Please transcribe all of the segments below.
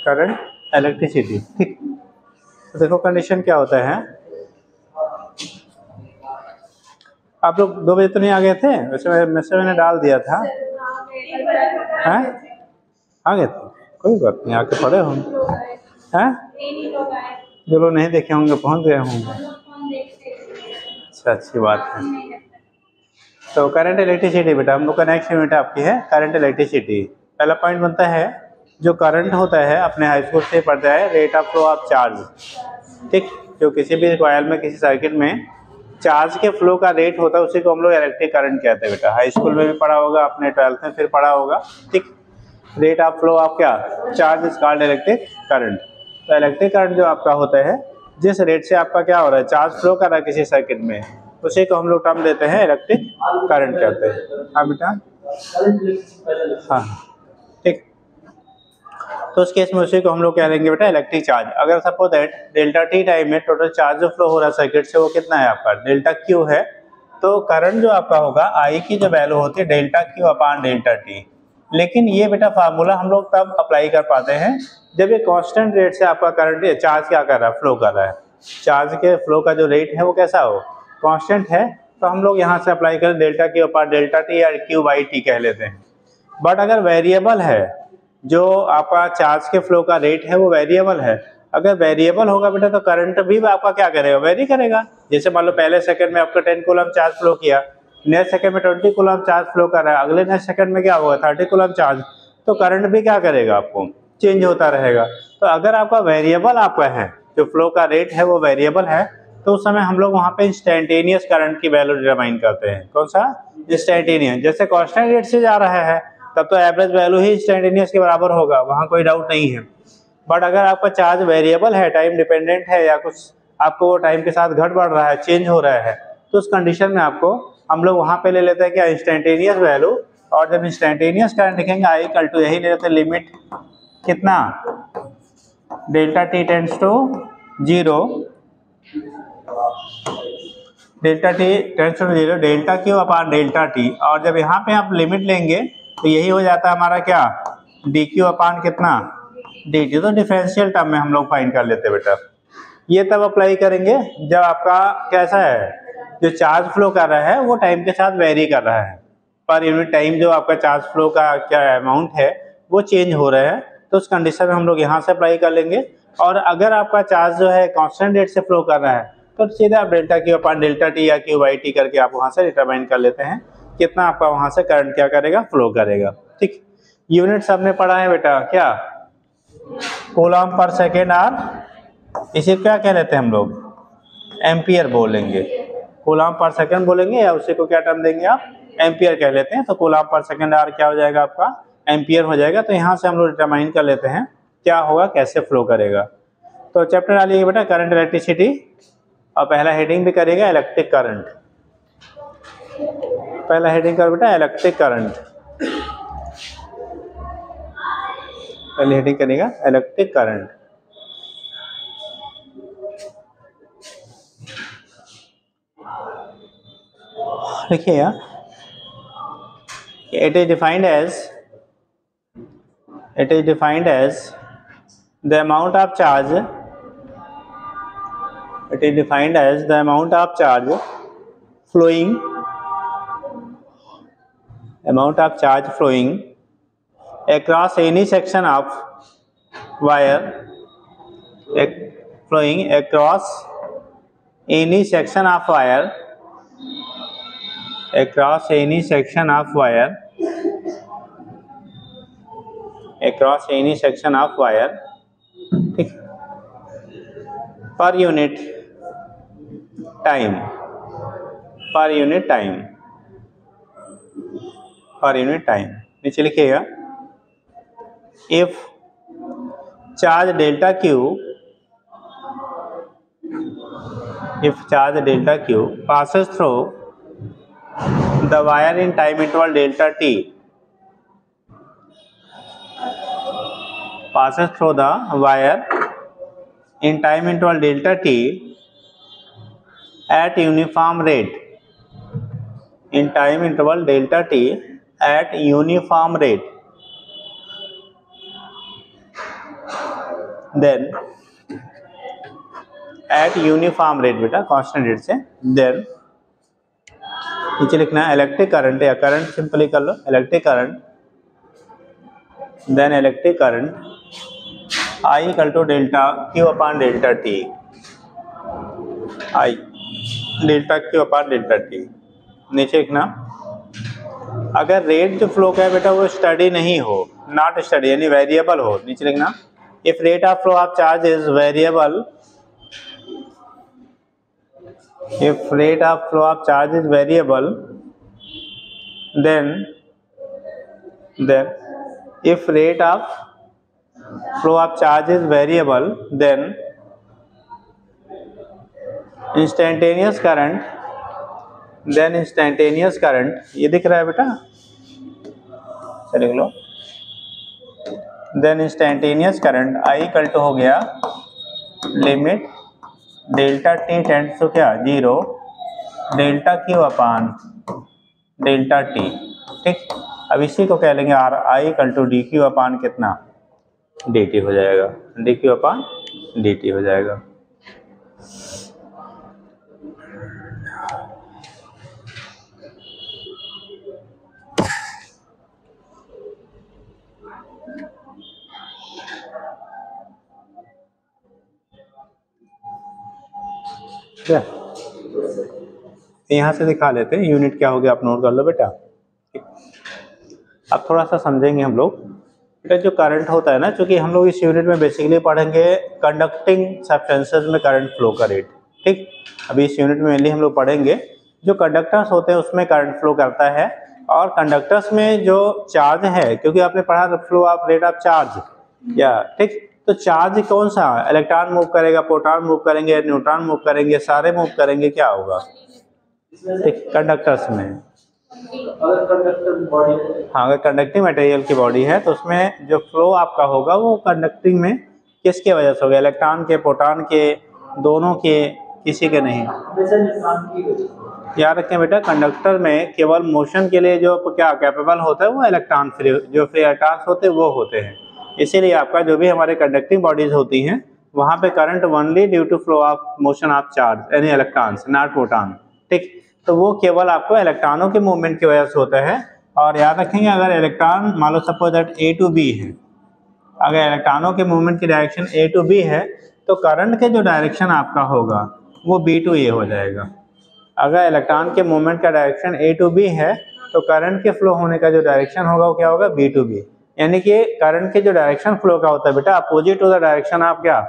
Current electricity. ठीक, तो देखो कंडीशन क्या होता है। आप लोग 2 बजे तो नहीं आ गए थे? वैसे मैसेज मैंने डाल दिया था। हैं? आ गए थे, कोई बात नहीं, आके पढ़े होंगे। हैं? जो लोग नहीं देखे होंगे पहुंच गए होंगे। अच्छा, अच्छी बात है। तो करंट इलेक्ट्रिसिटी बेटा हम लोग का नेक्स्ट यूनिट आपकी है करंट इलेक्ट्रिसिटी। पहला पॉइंट बनता है जो करंट होता है अपने हाई स्कूल से पढ़ता है rate of flow of charge. ठीक, जो किसी भी कॉइल में किसी सर्किट में चार्ज के फ्लो का रेट होता है उसी को हम लोग इलेक्ट्रिक करंट कहते हैं बेटा। हाई स्कूल में भी पढ़ा होगा, आपने 12th में फिर पढ़ा होगा। ठीक, रेट ऑफ फ्लो ऑफ क्या charge is called electric current. तो इलेक्ट्रिक करंट जो आपका होता है जिस रेट से आपका क्या हो रहा है चार्ज फ्लो कर रहा है किसी सर्किट में, उसी को हम लोग टर्म देते हैं इलेक्ट्रिक करंट कहते हैं। हाँ बेटा, हाँ ठीक। तो उस केस में उसी को हम लोग कह लेंगे बेटा इलेक्ट्रिक चार्ज। अगर suppose that delta T time में टोटल चार्ज जो फ्लो हो रहा है सर्किट से वो कितना है आपका डेल्टा क्यू है, तो करंट जो आपका होगा आई की जो वैल्यू होती है delta Q upon delta T. लेकिन ये बेटा फार्मूला हम लोग तब अप्लाई कर पाते हैं जब ये कांस्टेंट रेट से आपका करंट चार्ज क्या कर रहा है फ्लो कर रहा है। चार्ज के फ्लो का जो रेट है वो कैसा हो कांस्टेंट है, तो हम लोग यहाँ से अप्लाई करें delta Q upon delta T या क्यू बाई टी कह लेते हैं। बट अगर वेरिएबल है जो आपका चार्ज के फ्लो का रेट है वो वेरिएबल है, अगर वेरिएबल होगा बेटा तो करंट भी आपका क्या करेगा वेरी करेगा। जैसे मान लो पहले सेकंड में आपका 10 कूलम चार्ज फ्लो किया, नेक्स्ट सेकंड में 20 कूलम चार्ज फ्लो कर रहा है, अगले नेक्स्ट सेकंड में क्या होगा 30 कूलम चार्ज, तो करंट भी क्या करेगा आपको चेंज होता रहेगा। तो अगर आपका वेरिएबल आपका है जो फ्लो का रेट है वो वेरिएबल है, तो उस समय हम लोग वहाँ पे इंस्टेंटेनियस करंट की वैल्यू डिटरमाइन करते हैं। कौन सा इंस्टेंटेनियस। जैसे कांस्टेंट रेट से जा रहा है तब तो एवरेज वैल्यू ही इंस्टेंटेनियस के बराबर होगा, वहाँ कोई डाउट नहीं है। बट अगर आपका चार्ज वेरिएबल है टाइम डिपेंडेंट है या कुछ आपको वो टाइम के साथ घट बढ़ रहा है चेंज हो रहा है, तो उस कंडीशन में आपको हम लोग वहाँ पे ले लेते हैं क्या इंस्टेंटेनियस वैल्यू। और जब इंस्टेंटेनियस करंट लिखेंगे आई इक्वल टू यही ले लेते हैं लिमिट कितना delta T tends to 0 delta T tends to 0 delta Q upon delta T. और जब यहाँ पे आप लिमिट लेंगे तो यही हो जाता है हमारा क्या डी क्यू अपॉन कितना डी टी। तो डिफरेंशियल टर्म में हम लोग फाइंड कर लेते हैं बेटा। ये तब अप्लाई करेंगे जब आपका कैसा है जो चार्ज फ्लो कर रहा है वो टाइम के साथ वेरी कर रहा है, पर यूनिट टाइम जो आपका चार्ज फ्लो का क्या अमाउंट है वो चेंज हो रहा है, तो उस कंडीशन में हम लोग यहाँ से अप्लाई कर लेंगे। और अगर आपका चार्ज जो है कांस्टेंट रेट से फ्लो कर रहा है तो सीधे आप delta Q upon delta T या क्यू बाई टी करके आप वहाँ से डिटरमाइन कर लेते हैं कितना आपका वहाँ से करंट क्या करेगा फ्लो करेगा। ठीक, यूनिट सबने पढ़ा है बेटा क्या कूलम पर सेकेंड आर, इसे क्या कह लेते हैं हम लोग एम्पियर बोलेंगे। कूलम पर सेकंड बोलेंगे या उसी को क्या टर्म देंगे आप एम्पियर कह लेते हैं। तो कूलम पर सेकंड आर क्या हो जाएगा आपका एम्पियर हो जाएगा। तो यहाँ से हम लोग डिटरमाइन कर लेते हैं क्या होगा कैसे फ्लो करेगा। तो चैप्टर डालिए बेटा करंट इलेक्ट्रिसिटी और पहला हेडिंग भी करेगा इलेक्ट्रिक करंट। पहला हेडिंग कर बेटा इलेक्ट्रिक करंट, पहले हेडिंग करेगा इलेक्ट्रिक करंट। देखिए यार it is defined as the amount of charge flowing across any section of wire across any section of wire ठीक पर यूनिट टाइम नीचे लिखिएगा if charge delta Q passes through the wire in time interval delta t at uniform rate then at uniform rate, बेटा constant rate से, then नीचे लिखना है electric current या current simply कर लो, electric current, then electric current I equal to delta Q upon delta T, I delta Q upon delta T. नीचे लिखना अगर रेट जो फ्लो का है बेटा वो स्टडी नहीं हो, नॉट स्टडी यानी वेरिएबल हो, नीचे लिखना if rate of flow of charge is variable, if rate of flow of charge is variable, then if rate of flow of charge is variable, then instantaneous current, ये दिख रहा है बेटा, चलिए लिख लो, then instantaneous current I equal to हो गया limit delta T tends to क्या 0 delta Q upon delta T, ठीक। अब इसी को कह लेंगे or I equal to D Q upon कितना डी टी हो जाएगा, D Q upon D T हो जाएगा। यहाँ से दिखा लेते हैं यूनिट क्या हो गया, आप नोट कर लो बेटा। अब थोड़ा सा समझेंगे हम लोग बेटा, जो करंट होता है ना, क्योंकि हम लोग इस यूनिट में बेसिकली पढ़ेंगे कंडक्टिंग सब्सटेंसेस में करंट फ्लो का रेट, ठीक। अभी इस यूनिट में मेनली हम लोग पढ़ेंगे जो कंडक्टर्स होते हैं उसमें करंट फ्लो करता है, और कंडक्टर्स में जो चार्ज है, क्योंकि आपने पढ़ा था flow of rate of charge, या ठीक। तो चार्ज कौन सा, इलेक्ट्रॉन मूव करेगा, प्रोटॉन मूव करेंगे, न्यूट्रॉन मूव करेंगे, सारे मूव करेंगे, क्या होगा ठीक कंडक्टर्स में। हाँ, अगर कंडक्टिंग मटेरियल की बॉडी है तो उसमें जो फ्लो आपका होगा वो कंडक्टिंग में किसके वजह से होगा, इलेक्ट्रॉन के, प्रोटॉन के, दोनों के, किसी के नहीं। याद रखें बेटा, कंडक्टर में केवल मोशन के लिए जो क्या कैपेबल होता है वो इलेक्ट्रॉन फ्री, जो फ्री इलेक्ट्रॉन्स होते हैं वो होते हैं। इसीलिए आपका जो भी हमारे कंडक्टिंग बॉडीज होती हैं वहाँ पे current only due to flow of motion of charge यानी इलेक्ट्रॉन्स, नॉट प्रोटॉन, ठीक। तो वो केवल आपको इलेक्ट्रॉनों के मूवमेंट की वजह से होता है। और याद रखेंगे अगर इलेक्ट्रॉन मान लो suppose that A to B है, अगर इलेक्ट्रॉनों के मूवमेंट की डायरेक्शन ए टू बी है तो करंट के जो डायरेक्शन आपका होगा वो बी टू ए हो जाएगा। अगर इलेक्ट्रॉन के मूवमेंट का डायरेक्शन ए टू बी है तो करंट के फ्लो होने का जो डायरेक्शन होगा वो क्या होगा, बी टू बी। यानी कि करंट के जो डायरेक्शन फ्लो का होता है बेटा opposite to the direction of क्या,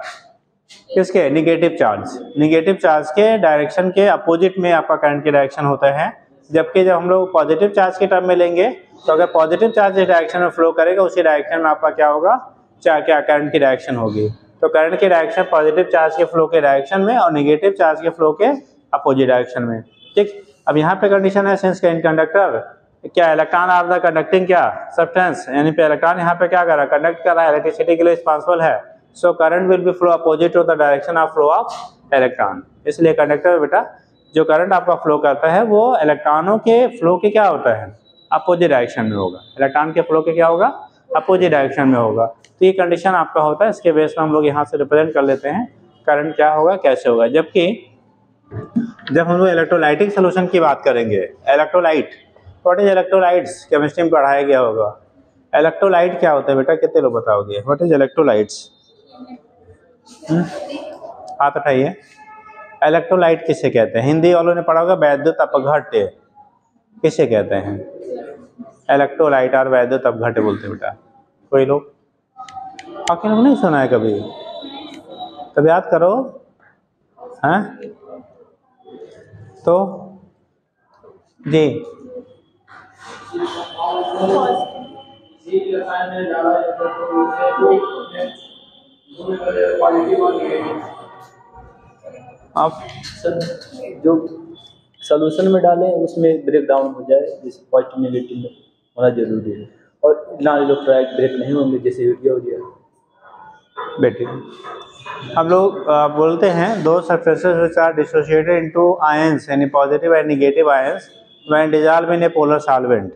किसके, निगेटिव चार्ज। निगेटिव चार्ज के डायरेक्शन के अपोजिट में आपका करंट की डायरेक्शन होता है। जबकि जब हम लोग पॉजिटिव चार्ज के टर्म में लेंगे तो अगर पॉजिटिव चार्ज इस डायरेक्शन में फ्लो करेगा उसी डायरेक्शन में आपका क्या होगा, क्या करंट की डायरेक्शन होगी। तो करंट की डायरेक्शन पॉजिटिव चार्ज के फ्लो के डायरेक्शन में और निगेटिव चार्ज के फ्लो के अपोजिट डायरेक्शन में, ठीक। अब यहाँ पे कंडीशन है सिंस इन कंडक्टर क्या इलेक्ट्रॉन आर द कंडक्टिंग क्या सब्सटेंस, यानी पे इलेक्ट्रॉन यहाँ पे क्या कर रहा है, कंडक्ट कर रहा है, इलेक्ट्रिसिटी के लिए रिस्पांसिबल है। So current will be flow opposite to the direction of flow of electron. इसलिए कंडक्टर बेटा जो करंट आपका फ्लो करता है वो इलेक्ट्रॉनों के फ्लो के क्या होता है, अपोजिट डायरेक्शन में होगा। इलेक्ट्रॉन के फ्लो के क्या होगा, अपोजिट डायरेक्शन में होगा। तो ये कंडीशन आपका होता है, इसके बेस में हम लोग यहाँ से रिप्रेजेंट कर लेते हैं करंट क्या होगा, कैसे होगा। जबकि जब हम लोग इलेक्ट्रोलाइटिक सोल्यूशन की बात करेंगे, electrolyte, what is electrolytes, chemistry में पढ़ाया गया होगा। इलेक्ट्रोलाइट क्या होता है बेटा, कितने लोग बताओगे, व्हाट इज इलेक्ट्रोलाइट्स, हाथ उठाइए। इलेक्ट्रोलाइट किसे कहते हैं, हिंदी वालों ने पढ़ा होगा वैद्युत अपघट्य, किसे कहते हैं, इलेक्ट्रोलाइट और वैद्युत अपघट्य बोलते हैं बेटा। कोई लोग, बाकी लोग नहीं सुना है कभी, कभी याद करो, हैं तो जी आप सर जो सॉल्यूशन में डालें उसमें ब्रेक डाउन हो जाए, जैसे पॉजिटिव नेगेटिव में होना जरूरी है, और नॉन इलेक्ट्रोलाइट ब्रेक नहीं होंगे जैसे यूरिया हो गया। बेटे हम लोग बोलते हैं दो surfaces which are dissociated into ions यानी positive and negative ions when dissolve in a polar solvent.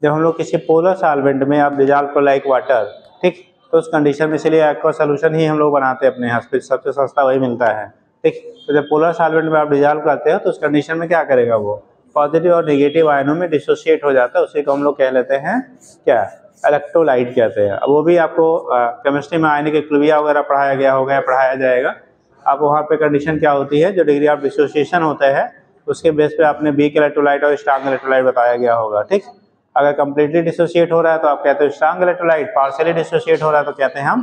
जब हम लोग किसी पोलर सॉल्वेंट में आप डिसॉल्व को लाइक वाटर, ठीक, तो उस कंडीशन में इसलिए एक्वा सोल्यूशन ही हम लोग बनाते हैं अपने यहाँ, सबसे सस्ता वही मिलता है, ठीक। तो जब पोलर सॉल्वेंट में आप डिजॉल्व करते हो तो उस कंडीशन में क्या करेगा, वो पॉजिटिव और नेगेटिव आयनों में डिसोशिएट हो जाता है, उसी को हम लोग कह लेते हैं क्या, इलेक्ट्रोलाइट कहते हैं। वो भी आपको केमिस्ट्री में आयनिक एक्विलिब्रियम वगैरह पढ़ाया गया होगा या पढ़ाया जाएगा। अब वहाँ पे कंडीशन क्या होती है, जो डिग्री ऑफ डिसोसिएशन होता है उसके बेस पे आपने वीक इलेक्ट्रोलाइट और स्ट्रॉन्ग इलेक्ट्रोलाइट बताया गया होगा, ठीक। अगर कंप्लीटली डिसोसिएट हो रहा है तो आप कहते हो स्ट्रॉन्ग इलेक्ट्रोलाइट, पार्शियली डिसोसिएट हो रहा है तो कहते हैं हम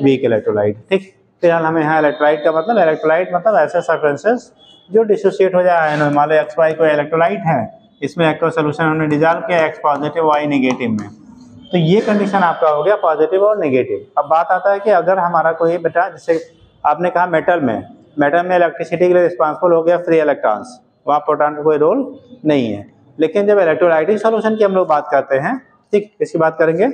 वीक इलेक्ट्रोलाइट, ठीक। फिलहाल हमें यहाँ इलेक्ट्रोलाइट का मतलब, इलेक्ट्रोलाइट मतलब ऐसे सब्सटेंसेस जो डिसोसिएट हो जाए आयन, मान लो XY कोई इलेक्ट्रोलाइट है, इसमें एक्वा सोल्यूशन हमने डिजॉल्व किया X पॉजिटिव Y नेगेटिव में, तो ये कंडीशन आपका हो गया पॉजिटिव और नेगेटिव। अब बात आता है कि अगर हमारा कोई बेटा, जैसे आपने कहा मेटल में इलेक्ट्रिसिटी के लिए रिस्पॉन्सिबल हो गया फ्री इलेक्ट्रॉन्स, वहाँ प्रोटॉन का कोई रोल नहीं है। लेकिन जब इलेक्ट्रोलाइटिक सोल्यूशन की हम लोग बात करते हैं, ठीक, किसकी बात करेंगे,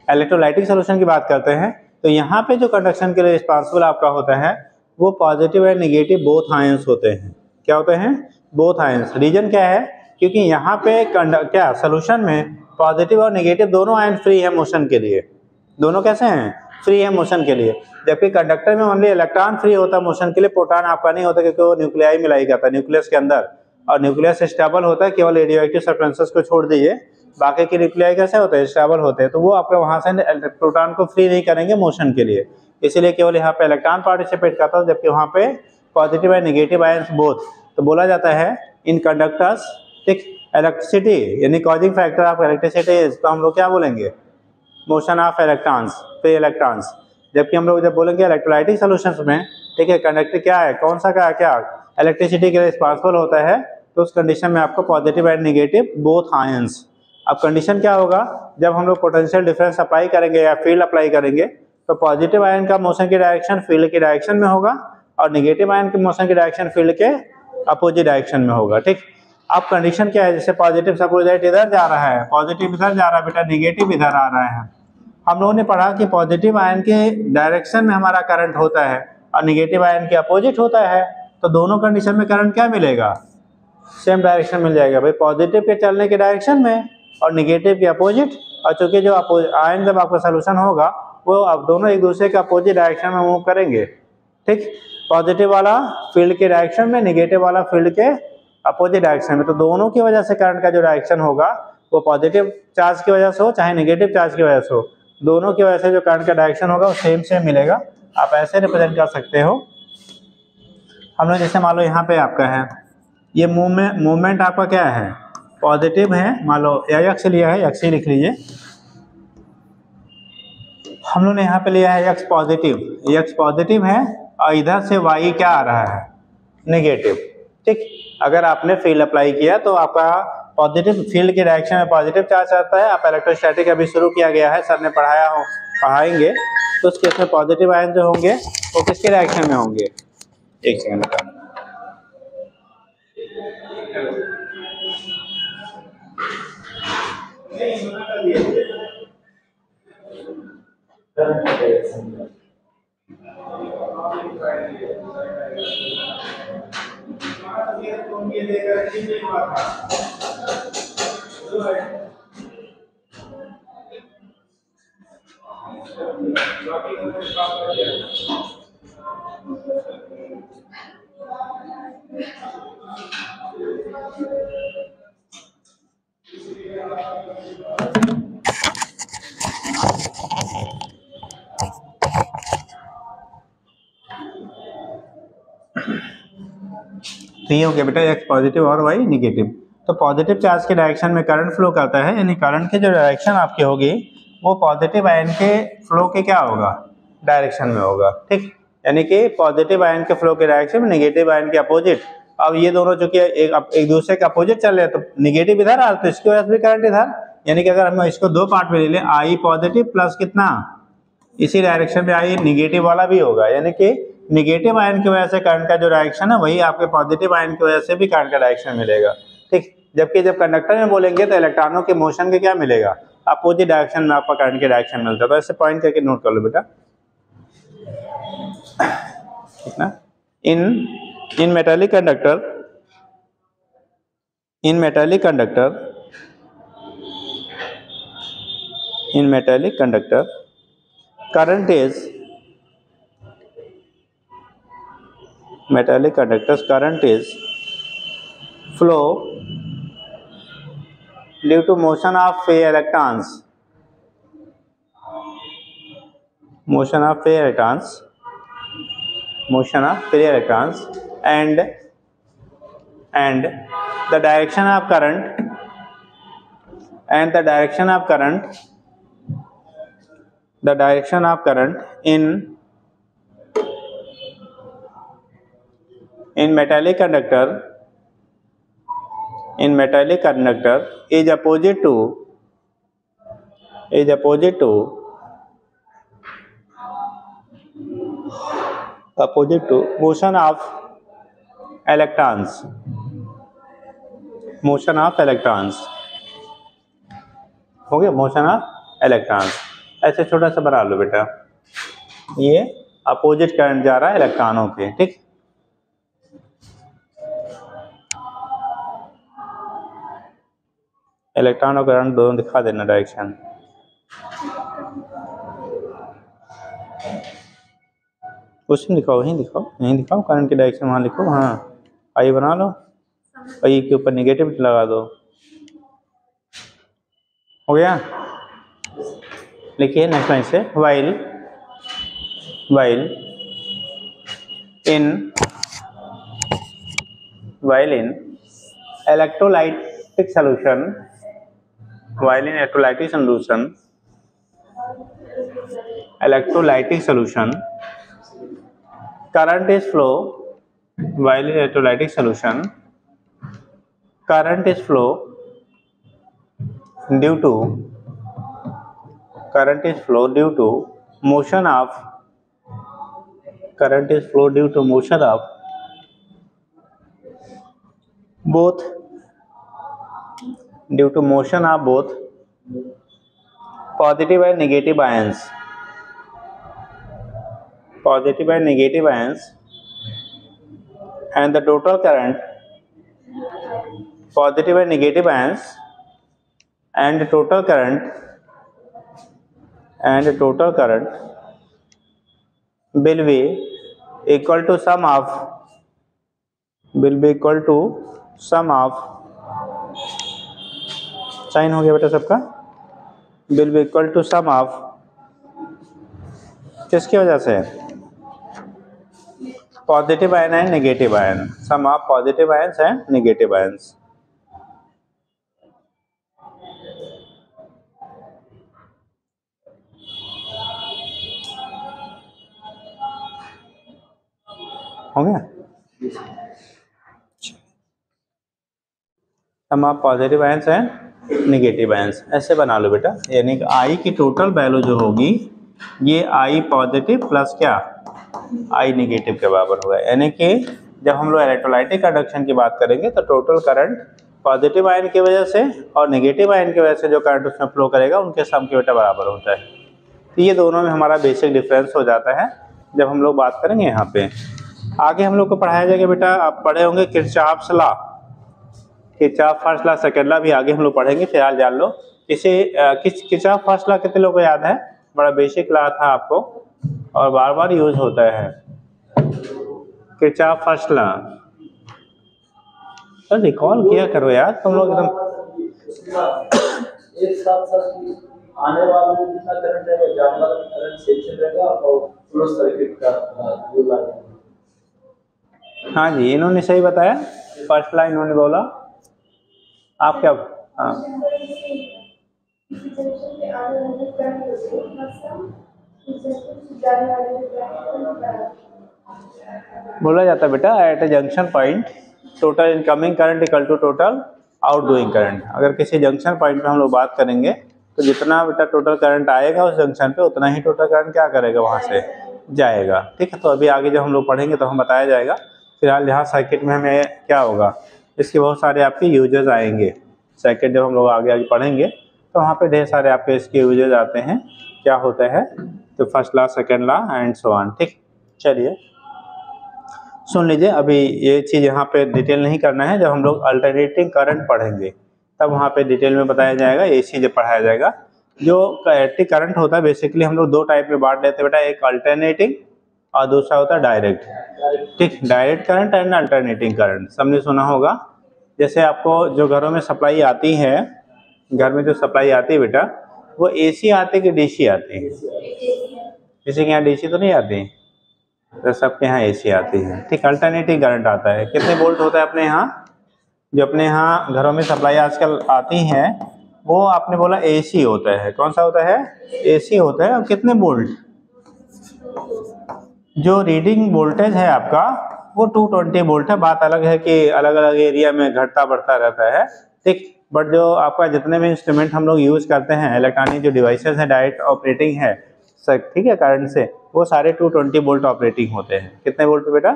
इलेक्ट्रोलाइटिक सोल्यूशन की बात करते हैं, तो यहाँ पे जो कंडक्शन के लिए रिस्पॉन्सिबल आपका होता है वो positive and negative both ions होते हैं। क्या होते हैं, बोथ आयंस। रीजन क्या है, क्योंकि यहाँ पे क्या सोल्यूशन में पॉजिटिव और नेगेटिव दोनों आयन फ्री है मोशन के लिए, दोनों कैसे हैं, फ्री है मोशन के लिए। जबकि कंडक्टर में ओनली इलेक्ट्रॉन फ्री होता है मोशन के लिए, प्रोटॉन आपका नहीं होता, क्योंकि वो न्यूक्लियाई मिलाई जाता है न्यूक्लियस के अंदर, और न्यूक्लियस स्टेबल होता है, केवल रेडियोएक्टिव सब्सटेंसेस को छोड़ दीजिए, बाकी के न्यूक्लियाई कैसे होते हैं, स्टेबल होते हैं, तो वो आपका वहां से प्रोटॉन को फ्री नहीं करेंगे मोशन के लिए, इसीलिए केवल यहाँ पे इलेक्ट्रॉन पार्टिसिपेट करता है, जबकि वहाँ पे positive and negative ions both. तो बोला जाता है इन कंडक्टर्स, ठीक, इलेक्ट्रिसिटी यानी कॉजिंग फैक्टर ऑफ इलेक्ट्रिसिटी, तो हम लोग क्या बोलेंगे, motion of electrons, free electrons. जबकि हम लोग जब बोलेंगे इलेक्ट्रोलाइटिक सॉल्यूशंस में, ठीक है, कंडक्टर क्या है, कौन सा क्या इलेक्ट्रिसिटी के लिए रिस्पॉन्सिबल होता है, तो उस कंडीशन में आपको positive and negative both ions. अब कंडीशन क्या होगा, जब हम लोग पोटेंशियल डिफरेंस अप्लाई करेंगे या फील्ड अप्लाई करेंगे, तो पॉजिटिव आयन का मोशन की डायरेक्शन फील्ड की डायरेक्शन में होगा, और नेगेटिव आयन के मोशन की डायरेक्शन फील्ड के अपोजिट डायरेक्शन में होगा, ठीक। अब कंडीशन क्या है, जैसे पॉजिटिव सपोज इधर जा रहा है, पॉजिटिव इधर जा रहा है बेटा, नेगेटिव इधर आ रहा है। हम लोगों ने पढ़ा कि पॉजिटिव आयन के डायरेक्शन में हमारा करंट होता है और नेगेटिव आयन के अपोजिट होता है, तो दोनों कंडीशन में करंट क्या मिलेगा, सेम डायरेक्शन मिल जाएगा भाई, पॉजिटिव के चलने के डायरेक्शन में और नेगेटिव के अपोजिट। और चूंकि जो आयन जब आपका सोल्यूशन होगा वो अब दोनों एक दूसरे के अपोजिट डायरेक्शन में मूव करेंगे, ठीक। पॉजिटिव वाला फील्ड के डायरेक्शन में, नेगेटिव वाला फील्ड के अपोजिट डायरेक्शन में, तो दोनों की वजह से करंट का जो डायरेक्शन होगा वो पॉजिटिव चार्ज की वजह से हो चाहे नेगेटिव चार्ज की वजह से हो, दोनों की वजह से जो करंट का डायरेक्शन होगा वो सेम मिलेगा। आप ऐसे रिप्रेजेंट कर सकते हो। हम लोग जैसे मान लो यहाँ पे आपका है ये मूवमेंट आपका क्या है, पॉजिटिव है, मान लो एक्स लिया है, एक्स ही लिख लीजिए। हम लोग ने यहाँ पे लिया है एक्स पॉजिटिव है और इधर से वाई क्या आ रहा है, नेगेटिव, ठीक। अगर आपने फील्ड अप्लाई किया तो आपका पॉजिटिव फील्ड के डायरेक्शन में पॉजिटिव चार्ज आता है। आप इलेक्ट्रोस्टैटिक अभी शुरू किया गया है, सर ने पढ़ाएंगे, तो उस केस में पॉजिटिव आयन जो होंगे वो किसके डायरेक्शन में होंगे, एक सेकंड का, तो ये हो गया बेटा एक्स पॉजिटिव और वाई निगेटिव। तो पॉजिटिव चार्ज के डायरेक्शन में करंट फ्लो करता है, यानी करंट की जो डायरेक्शन आपकी होगी वो पॉजिटिव आयन के फ्लो के क्या होगा, डायरेक्शन में होगा, ठीक। यानी कि पॉजिटिव आयन के फ्लो के डायरेक्शन में, नेगेटिव आयन के अपोजिट। अब ये दोनों जो कि एक दूसरे के अपोजिट चल रहे हैं, तो निगेटिव इधर आ रहा है तो इसकी वजह से भी करंट इधर, यानी कि अगर हम इसको दो पार्ट में ले लें, आई पॉजिटिव प्लस कितना, इसी डायरेक्शन में आई निगेटिव वाला भी होगा, यानी कि निगेटिव आयन की वजह से करंट का जो डायरेक्शन है वही आपके पॉजिटिव आयन की वजह से भी करंट का डायरेक्शन मिलेगा, ठीक। जबकि जब कंडक्टर में बोलेंगे तो इलेक्ट्रॉनों के मोशन के क्या मिलेगा, अपोजिट डायरेक्शन में आपका करंट के डायरेक्शन मिलता है। तो ऐसे पॉइंट करके नोट कर लो बेटा, ठीक ना। In metallic conductor current is metallic conductors current is flow due to motion of free electrons, motion of free electrons, motion of free electrons, and the direction of current, and the direction of current, the direction of current in metallic conductor, in metallic conductor is opposite to motion of electrons, motion of electrons, हो गया, motion of electrons. ऐसे छोटा सा बना लो बेटा, ये opposite current जा रहा है इलेक्ट्रॉनों पे, ठीक। इलेक्ट्रॉन और करंट दोनों दिखा देना डायरेक्शन। उसमें दिखाओ, यहीं दिखाओ, यहीं दिखाओ, करंट की डायरेक्शन वहाँ लिखो। हाँ, आई बना लो और ये के ऊपर निगेटिव लगा दो। हो गया, लिखिए नेक्स्ट लाइन से, while in electrolytic solution, while in electrolytic solution current is flow, while in electrolytic solution current is flow due to motion of both positive and negative ions, and the total current, positive and negative ions, and the total current will be equal to sum of sign हो गया बेटा सबका, will be equal to sum of, किसकी वजह से, positive ion and negative ion, sum of positive ions and negative ions. हो गया, sum of positive ions and negative ions, ऐसे बना लो बेटा। यानी कि आई की टोटल वैल्यू जो होगी ये आई पॉजिटिव प्लस क्या, आई नेगेटिव के बराबर होगा। यानी कि जब हम लोग इलेक्ट्रोलाइटिक कंडक्शन की बात करेंगे तो टोटल करंट पॉजिटिव आयन की वजह से और नेगेटिव आयन की वजह से जो करंट उसमें फ्लो करेगा उनके सम के बेटा बराबर होता है। तो ये दोनों में हमारा बेसिक डिफरेंस हो जाता है जब हम लोग बात करेंगे यहाँ पे। आगे हम लोग को पढ़ाया जाएगा बेटा, आप पढ़े होंगे Kirchhoff's law, Kirchhoff first law second law भी आगे हम लोग पढ़ेंगे, फिलहाल जान लो इसे। किरचॉफ फर्स्ट लॉ कितने लोगों को याद है, बड़ा बेसिक लॉ था आपको और बार बार यूज होता है। Kirchhoff first law sir recall किया करो यार तुम लोग एकदम। एक साथ आने वाला जितना करंट है जाने वाला करंट सेक्शन रहेगा और क्लोज सर्किट का जो लाइन। हाँ जी, इन्होंने सही बताया, फर्स्ट लाइन इन्होंने बोला। आप क्या, हाँ बोला जाता है बेटा, at a junction point total incoming current equal to total outgoing current. अगर किसी जंक्शन पॉइंट पे हम लोग बात करेंगे तो जितना बेटा टोटल करंट आएगा उस जंक्शन पे उतना ही टोटल करंट क्या करेगा, वहाँ से जाएगा। ठीक है, तो अभी आगे जब हम लोग पढ़ेंगे तो हम बताया जाएगा। फिलहाल यहाँ सर्किट में हमें क्या होगा, इसके बहुत सारे आपके यूजेस आएंगे। सर्किट जब हम लोग आगे आगे पढ़ेंगे तो वहाँ पे ढेर सारे आपके इसके यूजेस आते हैं, क्या होता है, तो first law second law and so on. ठीक, चलिए सुन लीजिए। अभी ये चीज़ यहाँ पे डिटेल नहीं करना है, जब हम लोग अल्टरनेटिंग करंट पढ़ेंगे तब वहाँ पे डिटेल में बताया जाएगा, ये चीज़ पढ़ाया जाएगा। जो इलेक्ट्रिक करंट होता है बेसिकली हम लोग दो टाइप में बांट लेते हैं बेटा, एक अल्टरनेटिंग और दूसरा होता है डायरेक्ट। ठीक, direct current and alternating current सबने सुना होगा। जैसे आपको जो घरों में सप्लाई आती है, घर में जो सप्लाई आती है बेटा, वो एसी आती है कि डीसी आती है? किसी के यहाँ डीसी तो नहीं आती, तो सबके यहाँ एसी आती है। ठीक, अल्टरनेटिंग करंट आता है, कितने वोल्ट होता है अपने यहाँ? जो अपने यहाँ घरों में सप्लाई आजकल आती है वो आपने बोला एसी होता है। कौन सा होता है? एसी होता है। और कितने वोल्ट? जो रीडिंग वोल्टेज है आपका वो 220 वोल्ट है। बात अलग है कि अलग अलग एरिया में घटता बढ़ता रहता है। ठीक, बट जो आपका जितने भी इंस्ट्रूमेंट हम लोग यूज करते हैं, इलेक्ट्रॉनिक जो डिवाइसेस है, डायरेक्ट ऑपरेटिंग है ठीक है करंट से, वो सारे 220 वोल्ट ऑपरेटिंग होते हैं। कितने वोल्ट पे बेटा?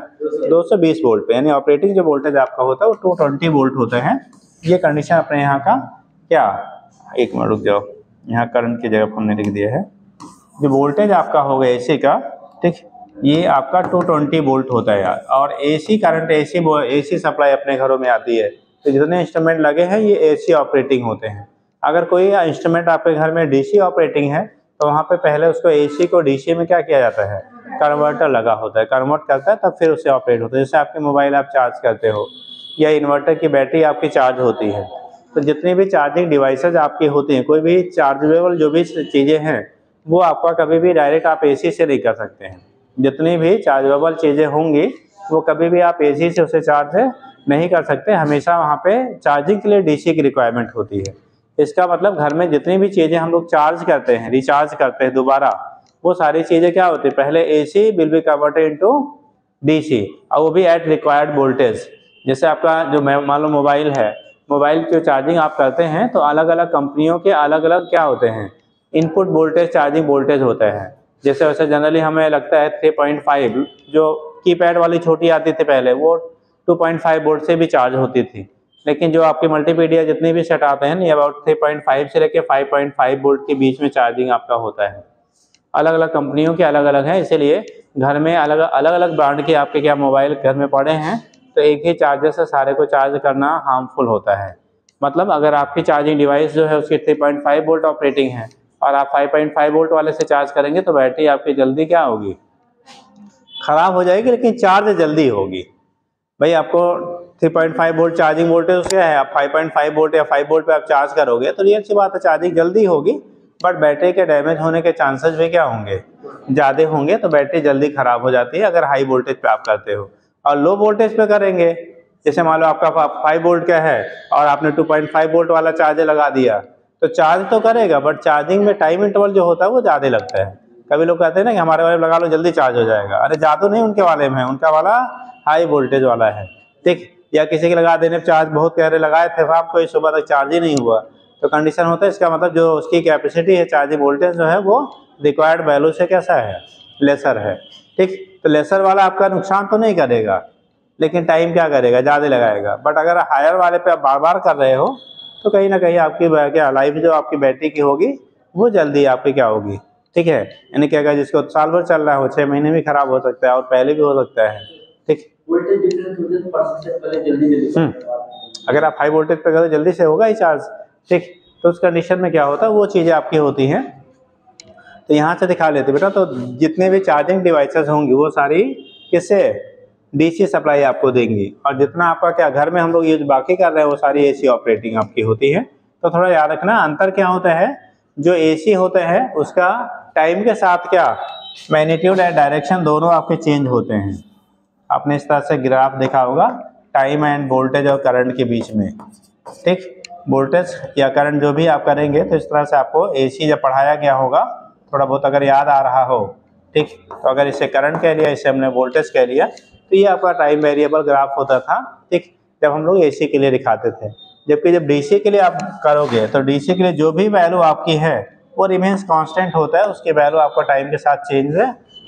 220 वोल्ट पे, यानी ऑपरेटिंग जो वोल्टेज आपका होता है वो 220 वोल्ट होते हैं। ये कंडीशन अपने यहाँ का क्या, एक मिनट रुक जाओ, यहाँ करंट की जगह हमने लिख दिया है। जो वोल्टेज आपका होगा एसी का, ठीक, ये आपका 220 वोल्ट होता है। और एसी करंट, एसी सप्लाई अपने घरों में आती है, तो जितने इंस्ट्रूमेंट लगे हैं ये एसी ऑपरेटिंग होते हैं। अगर कोई इंस्ट्रूमेंट आपके घर में डीसी ऑपरेटिंग है तो वहाँ पे पहले उसको एसी को डीसी में क्या किया जाता है? कन्वर्टर लगा होता है, कन्वर्ट करता है तब फिर उससे ऑपरेट होता है। जैसे आपके मोबाइल आप चार्ज करते हो या इन्वर्टर की बैटरी आपकी चार्ज होती है, तो जितनी भी चार्जिंग डिवाइसेज आपकी होती हैं, कोई भी चार्जेबल जो भी चीज़ें हैं, वो आपका कभी भी डायरेक्ट आप एसी से नहीं कर सकते हैं। जितनी भी चार्जेबल चीज़ें होंगी वो कभी भी आप एसी से उसे चार्ज नहीं कर सकते। हमेशा वहाँ पे चार्जिंग के लिए डीसी की रिक्वायरमेंट होती है। इसका मतलब घर में जितनी भी चीज़ें हम लोग चार्ज करते हैं, रिचार्ज करते हैं दोबारा, वो सारी चीज़ें क्या होती है? पहले AC will be converted into DC, और वो भी एट रिक्वायर्ड वोल्टेज। जैसे आपका जो मान लो मोबाइल है, मोबाइल की चार्जिंग आप करते हैं तो अलग अलग कंपनियों के अलग अलग क्या होते हैं? इनपुट वोल्टेज, चार्जिंग वोल्टेज होता है। जैसे वैसे जनरली हमें लगता है 3.5, जो कीपैड वाली छोटी आती थी पहले, वो 2.5 वोल्ट से भी चार्ज होती थी। लेकिन जो आपके मल्टीमीडिया जितने भी सेट आते हैं ना, अबाउट 3.5 से लेकर 5.5 वोल्ट के बीच में चार्जिंग आपका होता है। अलग अलग कंपनियों के अलग अलग है, इसीलिए घर में अलग अलग ब्रांड के आपके क्या मोबाइल घर में पड़े हैं, तो एक ही चार्जर से सारे को चार्ज करना हार्मफुल होता है। मतलब अगर आपकी चार्जिंग डिवाइस जो है उसकी 3.5 वोल्ट ऑपरेटिंग है और आप 5.5 वोल्ट वाले से चार्ज करेंगे तो बैटरी आपकी जल्दी क्या होगी? खराब हो जाएगी, लेकिन चार्ज जल्दी होगी। भाई आपको 3.5 वोल्ट चार्जिंग वोल्टेज क्या है, आप 5.5 वोल्ट या 5 वोल्ट पे आप चार्ज करोगे तो रियल सी बात है चार्जिंग जल्दी होगी, बट बैटरी के डैमेज होने के चांसेस भी क्या होंगे? ज़्यादा होंगे। तो बैटरी जल्दी खराब हो जाती है अगर हाई वोल्टेज पे आप करते हो। और लो वोल्टेज पे करेंगे, जैसे मान लो आपका 5 वोल्ट का है और आपने 2.5 वोल्ट वाला चार्जर लगा दिया, तो चार्ज तो करेगा बट चार्जिंग में टाइम इंटरवल जो होता है वो ज़्यादा लगता है। कभी लोग कहते हैं ना कि हमारे वाले लगा लो जल्दी चार्ज हो जाएगा, अरे जादू नहीं उनके वाले में है, उनका वाला हाई वोल्टेज वाला है। ठीक, या किसी के लगा देने चार्ज बहुत गहरे लगाए थे आपको, इस सुबह तक चार्ज ही नहीं हुआ, तो कंडीशन होता है, इसका मतलब जो उसकी कैपेसिटी है, चार्जिंग वोल्टेज जो है वो रिक्वायर्ड वैल्यू से कैसा है? लेसर है। ठीक, तो लेसर वाला आपका नुकसान तो नहीं करेगा, लेकिन टाइम क्या करेगा? ज़्यादा लगाएगा। बट अगर हायर वाले पे आप बार बार कर रहे हो तो कहीं ना कहीं आपकी क्या लाइफ जो आपकी बैटरी की होगी वो जल्दी आपकी क्या होगी? ठीक है, यानी कि अगर जिसको साल भर चल रहा है वो 6 महीने में खराब हो सकता है और पहले भी हो सकता है। ठीक, वोल्टेज डिफरेंस हो जाए तो परसेंटेज पहले जल्दी अगर आप हाई वोल्टेज पे करो जल्दी से होगा ही चार्ज। ठीक, तो उस कंडीशन में क्या होता है, वो चीज़ें आपकी होती हैं। तो यहाँ से दिखा लेते बेटा, तो जितने भी चार्जिंग डिवाइसेस होंगी वो सारी किससे? डीसी सप्लाई आपको देंगी। और जितना आपका क्या घर में हम लोग यूज बाकी कर रहे हैं वो सारी एसी ऑपरेटिंग आपकी होती है। तो थोड़ा याद रखना अंतर क्या होता है, जो एसी होता है उसका टाइम के साथ क्या मैग्नीट्यूड एंड डायरेक्शन दोनों आपके चेंज होते हैं। आपने इस तरह से ग्राफ देखा होगा टाइम एंड वोल्टेज और करंट के बीच में। ठीक, वोल्टेज या करंट जो भी आप करेंगे तो इस तरह से आपको एसी जब पढ़ाया गया होगा थोड़ा बहुत अगर याद आ रहा हो, ठीक, तो अगर इसे करंट कह लिया, इसे हमने वोल्टेज कह लिया, तो ये आपका टाइम वेरिएबल ग्राफ होता था। ठीक, जब हम लोग एसी के लिए दिखाते थे। जबकि जब डीसी के लिए आप करोगे तो डीसी के लिए जो भी वैल्यू आपकी है वो रिमेन्स कांस्टेंट होता है, उसकी वैल्यू आपका टाइम के साथ चेंज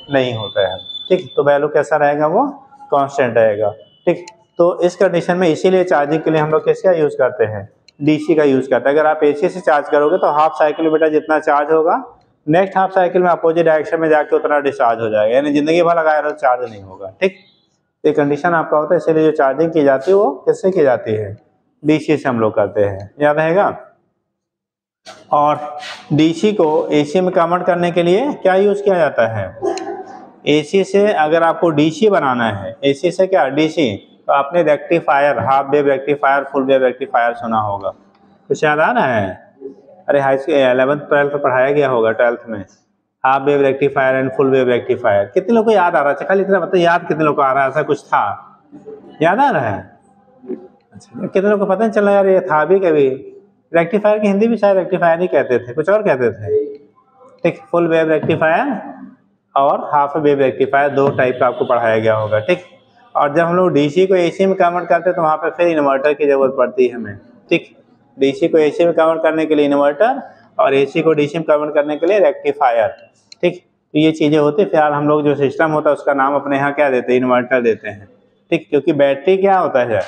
नहीं होता है। ठीक, तो वैल्यू कैसा रहेगा? वो कांस्टेंट रहेगा। ठीक, तो इस कंडीशन में इसीलिए चार्जिंग के लिए हम लोग किसका यूज़ करते हैं? डीसी का यूज़ करते हैं। अगर आप एसी से चार्ज करोगे तो हाफ साइकिल बेटा जितना चार्ज होगा नेक्स्ट हाफ साइकिल में अपोजिट डायरेक्शन में जाके उतना डिस्चार्ज हो जाएगा, यानी जिंदगी भर लगाया रहो चार्ज नहीं होगा। ठीक, ये कंडीशन आपका होता है, इसीलिए जो चार्जिंग की जाती है वो किससे की जाती है? डीसी से हम लोग करते हैं, याद रहेगा। और डीसी को एसी में कन्वर्ट करने के लिए क्या यूज किया जाता है? एसी से अगर आपको डीसी बनाना है, एसी से क्या डीसी, तो आपने rectifier, half wave rectifier, full wave rectifier सुना होगा। कुछ याद आ रहा है? अरे हाई स्कूल 11th 12th पढ़ाया गया होगा 12th में, half wave rectifier and full wave rectifier. कितने लोग को याद आ रहा है? खाली इतना मतलब याद कितने लोग को आ रहा है? ऐसा कुछ था, याद आ रहा है? अच्छा, कितने लोग को पता नहीं चला यार ये था भी कभी? रेक्टिफायर की हिंदी भी शायद रेक्टिफायर ही कहते थे, कुछ और कहते थे। ठीक, फुल वेव रेक्टिफायर और हाफ वेव रेक्टिफायर, दो टाइप का आपको पढ़ाया गया होगा। ठीक, और जब हम लोग डीसी को एसी में कन्वर्ट करते हैं तो वहाँ पे फिर इन्वर्टर की जरूरत पड़ती है हमें। ठीक, डीसी को एसी में कन्वर्ट करने के लिए इन्वर्टर और एसी को डीसी में कन्वर्ट करने के लिए रेक्टिफायर। ठीक, तो ये चीज़ें होती। फिलहाल हम लोग जो सिस्टम होता है उसका नाम अपने यहाँ क्या देते हैं? इन्वर्टर देते हैं। ठीक, क्योंकि बैटरी क्या होता है,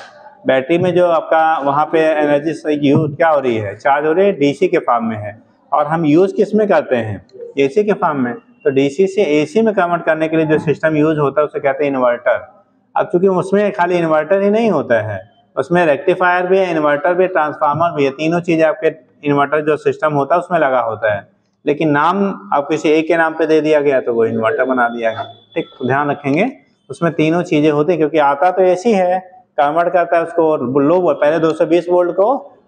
बैटरी में जो आपका वहाँ पे एनर्जी यूज क्या हो रही है, चार्ज हो रही है, डीसी के फॉर्म में है, और हम यूज़ किस में करते हैं? एसी के फॉर्म में। तो डीसी से एसी में कन्वर्ट करने के लिए जो सिस्टम यूज होता है उसे कहते हैं इन्वर्टर। अब चूंकि उसमें खाली इन्वर्टर ही नहीं होता है, उसमें रेक्टिफायर भी है, इन्वर्टर भी, ट्रांसफार्मर भी है, तीनों चीज़ें आपके इन्वर्टर जो सिस्टम होता है उसमें लगा होता है। लेकिन नाम आप किसी एक के नाम पे दे दिया गया तो वो इन्वर्टर बना दिया गया। ठीक, ध्यान रखेंगे उसमें तीनों चीज़ें होती है, क्योंकि आता तो एसी है, कन्वर्ट करता है उसको लो, पहले 220 वोल्ट को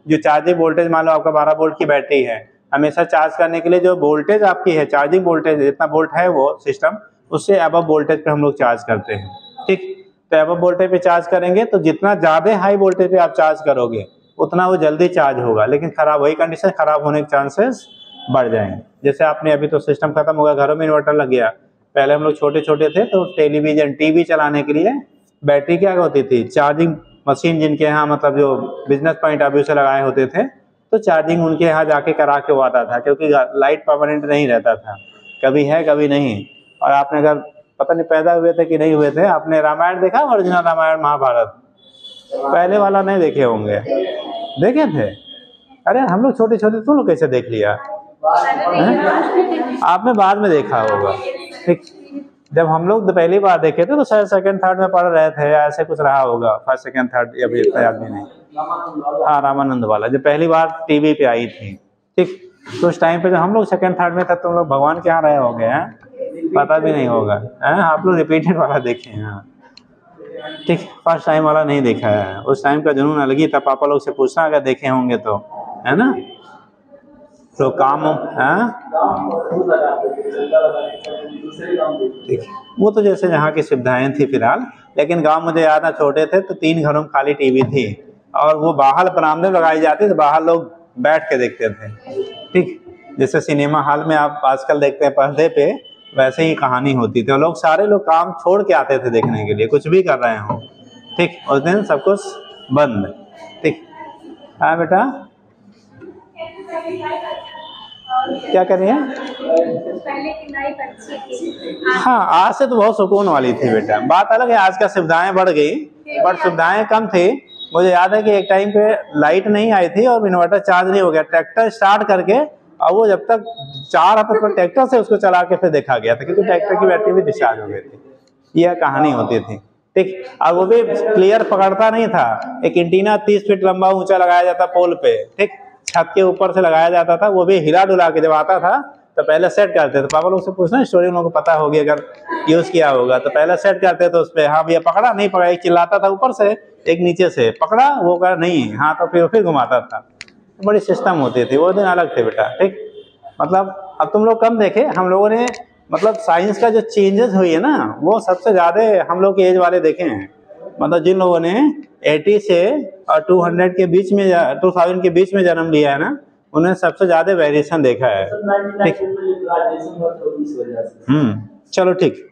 जो चार्जिंग वोल्टेज, मान लो आपका 12 वोल्ट की बैटरी है, हमेशा चार्ज करने के लिए जो वोल्टेज आपकी है, चार्जिंग वोल्टेज जितना वोल्ट है वो सिस्टम, उससे अबव वोल्टेज पे हम लोग चार्ज करते हैं। ठीक, तो अबव वोल्टेज पे चार्ज करेंगे तो जितना ज़्यादा हाई वोल्टेज पे आप चार्ज करोगे उतना वो जल्दी चार्ज होगा, लेकिन खराब, वही कंडीशन, खराब होने के चांसेस बढ़ जाएंगे। जैसे आपने अभी तो सिस्टम खत्म होगा, घरों में इन्वर्टर लग गया, पहले हम लोग छोटे छोटे थे तो टेलीविजन, टीवी चलाने के लिए बैटरी क्या होती थी, चार्जिंग मशीन जिनके यहाँ मतलब जो बिजनेस पॉइंट ऑफ व्यू से लगाए होते थे, तो चार्जिंग उनके यहाँ जाके करा के वो आता था, क्योंकि लाइट परमानेंट नहीं रहता था, कभी है कभी नहीं। और आपने अगर पता नहीं पैदा हुए थे कि नहीं हुए थे, आपने रामायण देखा, ओरिजिनल रामायण महाभारत? पहले वाला नहीं देखे होंगे, देखे थे? अरे हम लोग छोटे छोटे, तुम लोग कैसे देख लिया? आपने बाद में देखा होगा। ठीक, जब हम लोग पहली बार देखे थे तो शायद सेकंड थर्ड में पढ़ रहे थे, ऐसे कुछ रहा होगा, फर्स्ट सेकंड थर्ड, अभी इतना याद भी नहीं। हाँ, रामानंद वाला जो पहली बार टीवी पे आई थी। ठीक, तो उस टाइम पे जब हम लोग सेकंड थर्ड में था, तुम लोग भगवान के यहाँ रहे होंगे, हैं, पता भी नहीं होगा, हैं, आप लोग रिपीटेड वाला देखे हैं। हाँ, ठीक, फर्स्ट टाइम वाला नहीं देखा है, उस टाइम का जुनून अलग ही था। पापा लोग से पूछना अगर देखे होंगे तो, है ना? तो काम वो तो जैसे जहाँ की सुविधाएं थी फिलहाल, लेकिन गांव मुझे याद है, छोटे थे तो 3 घरों में खाली टीवी थी, और वो बाहर बरामदे में लगाई जाती तो बाहर लोग बैठ के देखते थे। ठीक, जैसे सिनेमा हॉल में आप आजकल देखते हैं पर्दे पे, वैसे ही कहानी होती थी, और लोग सारे लोग काम छोड़ के आते थे देखने के लिए, कुछ भी कर रहे हो। ठीक, उस दिन सब कुछ बंद। ठीक, हाँ बेटा, क्या कर रही हैं? पहले की लाइफ अच्छी थी। हाँ, आज से तो बहुत सुकून वाली थी बेटा। बात अलग है, आज का सुविधाएं बढ़ गई, बट सुविधाएं कम थी। मुझे याद है कि एक टाइम पे लाइट नहीं आई थी और इन्वर्टर चार्ज नहीं हो गया, ट्रैक्टर स्टार्ट करके, और वो जब तक 4 हफ्ते तक ट्रैक्टर से उसको चला के फिर देखा गया था, क्योंकि ट्रैक्टर की बैटरी भी डिस्चार्ज हो गई थी। यह कहानी होती थी। ठीक, और वो भी क्लियर पकड़ता नहीं था। एक एंटीना 30 फीट लंबा ऊंचा लगाया जाता पोल पे, ठीक, छत के ऊपर से लगाया जाता था, वो भी हिला डुला के जब आता था तो पहले सेट करते थे। पापा लोग से पूछना, स्टोरी उन लोगों को पता होगी अगर यूज किया होगा, तो पहले सेट करते थे उस पर, हाँ भैया पकड़ा, नहीं पकड़ा, एक चिल्लाता था ऊपर से, एक नीचे से, पकड़ा, वो कहा नहीं, हाँ, तो फिर घुमाता था। बड़ी सिस्टम होती थी, वो दिन अलग थे बेटा। ठीक, मतलब अब तुम लोग कम देखे, हम लोगों ने मतलब साइंस का जो चेंजेस हुई है ना, वो सबसे ज़्यादा हम लोग के एज वाले देखे हैं। मतलब जिन लोगों ने 80 से और 200 के बीच में, 2000 के बीच में जन्म लिया है ना, उन्हें सबसे ज़्यादा वेरिएशन देखा है। ठीक, चलो ठीक।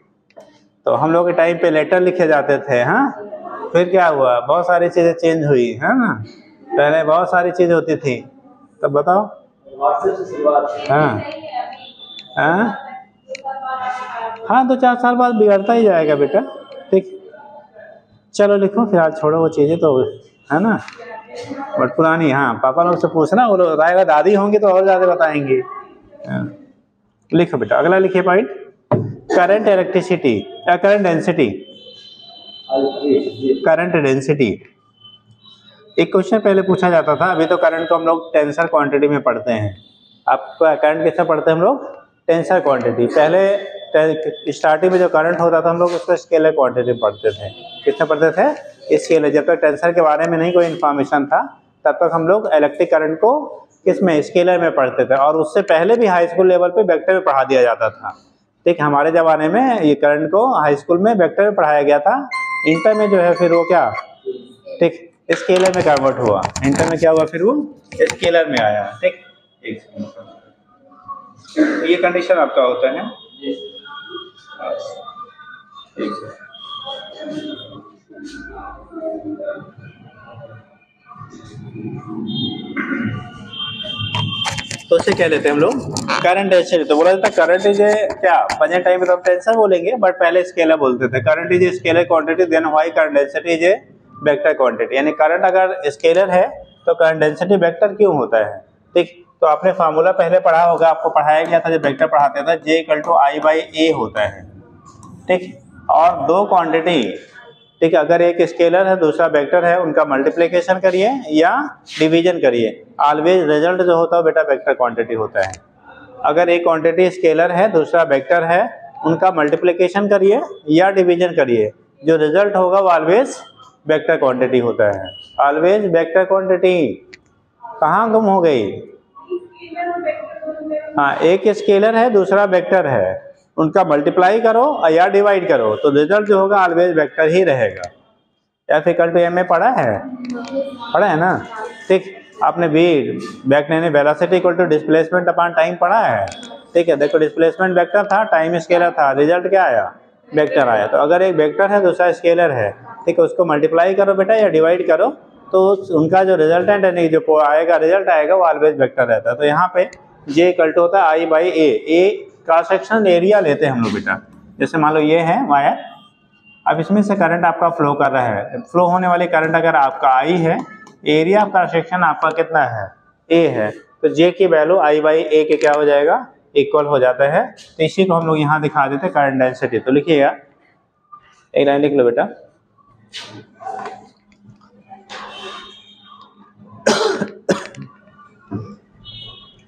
तो हम लोग के टाइम पे लेटर लिखे जाते थे, हाँ, फिर क्या हुआ, बहुत सारी चीज़ें चेंज हुई है ना, पहले बहुत सारी चीज़ होती थी। तब बताओ, हाँ हाँ हाँ, 2-4 साल बाद बिगड़ता ही जाएगा बेटा। ठीक, चलो लिखो, फिलहाल छोड़ो वो चीज़ें तो, है ना, बट पुरानी। हाँ, पापा लोग से पूछना, वो रायगा दादी होंगी तो और ज़्यादा बताएंगी। लिखो बेटा, अगला लिखिए point, current electricity, current density. Current density एक क्वेश्चन पहले पूछा जाता था, अभी तो करंट को हम लोग टेंसर क्वांटिटी में पढ़ते हैं। आपका करंट किससे पढ़ते हैं हम लोग? Tensor quantity. पहले स्टार्टिंग में जो करंट होता था हम लोग उसको स्केलर क्वांटिटी पढ़ते थे। किससे पढ़ते थे? स्केलर। जब तक टेंसर के बारे में नहीं कोई इन्फॉर्मेशन था तब तक हम लोग इलेक्ट्रिक करंट को किसमें? स्केलर में पढ़ते थे। और उससे पहले भी हाई स्कूल लेवल पे वेक्टर में पढ़ा दिया जाता था। ठीक, हमारे ज़माने में ये करंट को हाई स्कूल में वेक्टर में पढ़ाया गया था। इंटर में जो है फिर वो क्या? ठीक, स्केलर में कन्वर्ट हुआ। इंटर में क्या हुआ? फिर वो स्केलर में आया। ठीक, एक ये कंडीशन आपका होता है। तो उसे क्या लेते हैं हम लोग? Current density. तो बोला जाता है करंट इज क्या? प्रेजेंट टाइम में तो टेंसर बोलेंगे बट पहले स्केलर बोलते थे। Current is scalar quantity then why current density is vector quantity. यानी करंट अगर स्केलर है तो करंट डेंसिटी वेक्टर क्यों होता है? ठीक, तो आपने फार्मूला पहले पढ़ा होगा, आपको पढ़ाया गया था जब वेक्टर पढ़ाते थे, J = I/A होता है। ठीक, और दो क्वांटिटी, ठीक है, अगर एक स्केलर है दूसरा वेक्टर है, उनका मल्टीप्लिकेशन करिए या डिवीजन करिए, ऑलवेज रिजल्ट जो होता है बेटा वेक्टर क्वांटिटी होता है। अगर एक क्वांटिटी स्केलर है दूसरा वेक्टर है, उनका मल्टीप्लिकेशन करिए या डिवीजन करिए, जो रिजल्ट होगा वो ऑलवेज वेक्टर क्वांटिटी होता है। Always vector quantity. कहाँ गुम हो गई? हाँ, एक स्केलर है दूसरा वेक्टर है, उनका मल्टीप्लाई करो या डिवाइड करो तो रिजल्ट जो होगा ऑलवेज वेक्टर ही रहेगा। F = M में पढ़ा है ना? ठीक, आपने भी वेलोसिटी = डिस्प्लेसमेंट अपॉन टाइम पढ़ा है। ठीक है, देखो डिस्प्लेसमेंट वेक्टर था, टाइम स्केलर था, रिजल्ट क्या आया? वेक्टर आया। तो अगर एक वेक्टर है दूसरा स्केलर है, ठीक है, उसको मल्टीप्लाई करो बेटा या डिवाइड करो तो उनका जो रिजल्टेंट है, जो आएगा रिजल्ट आएगा वो ऑलवेज वेक्टर रहता है। तो यहाँ पे J = होता है I/A। ए क्रॉस सेक्शनल एरिया लेते हैं हम लोग बेटा। जैसे मान लो ये है वायर, अब इसमें से करंट आपका फ्लो कर रहा है। फ्लो होने वाली करंट अगर आपका I है, एरिया ऑफ क्रॉस सेक्शन आपका कितना है? A है। तो J की वैल्यू I/A के क्या हो जाएगा? इक्वल हो जाता है। तो इसी को हम लोग यहाँ दिखा देते हैं करंट डेंसिटी। तो लिखिएगा, एक लाइन लिख लो बेटा।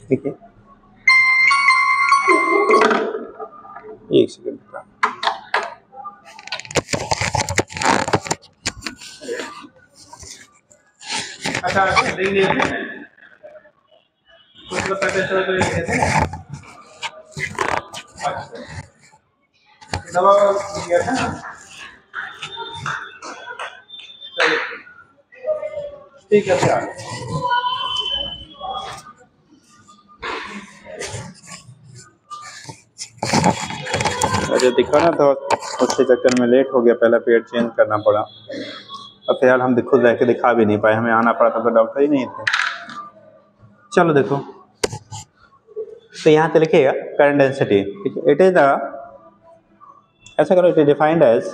ठीक है, एक सेकंड का। अच्छा, रिंग लिए थे कुछ लोग कहते हैं तो ये थे। अच्छा, दवा लिया था ना? चलिए, ठीक है। अच्छा, अरे दिखाना था, उसके चक्कर में लेट हो गया, पहला पेड चेंज करना पड़ा। अब फिलहाल हम खुद रह के दिखा भी नहीं पाए, हमें आना पड़ा था तो डॉक्टर ही नहीं थे। चलो देखो, तो यहाँ पे लिखिएगा current density. It is the, ऐसा करो, it is defined as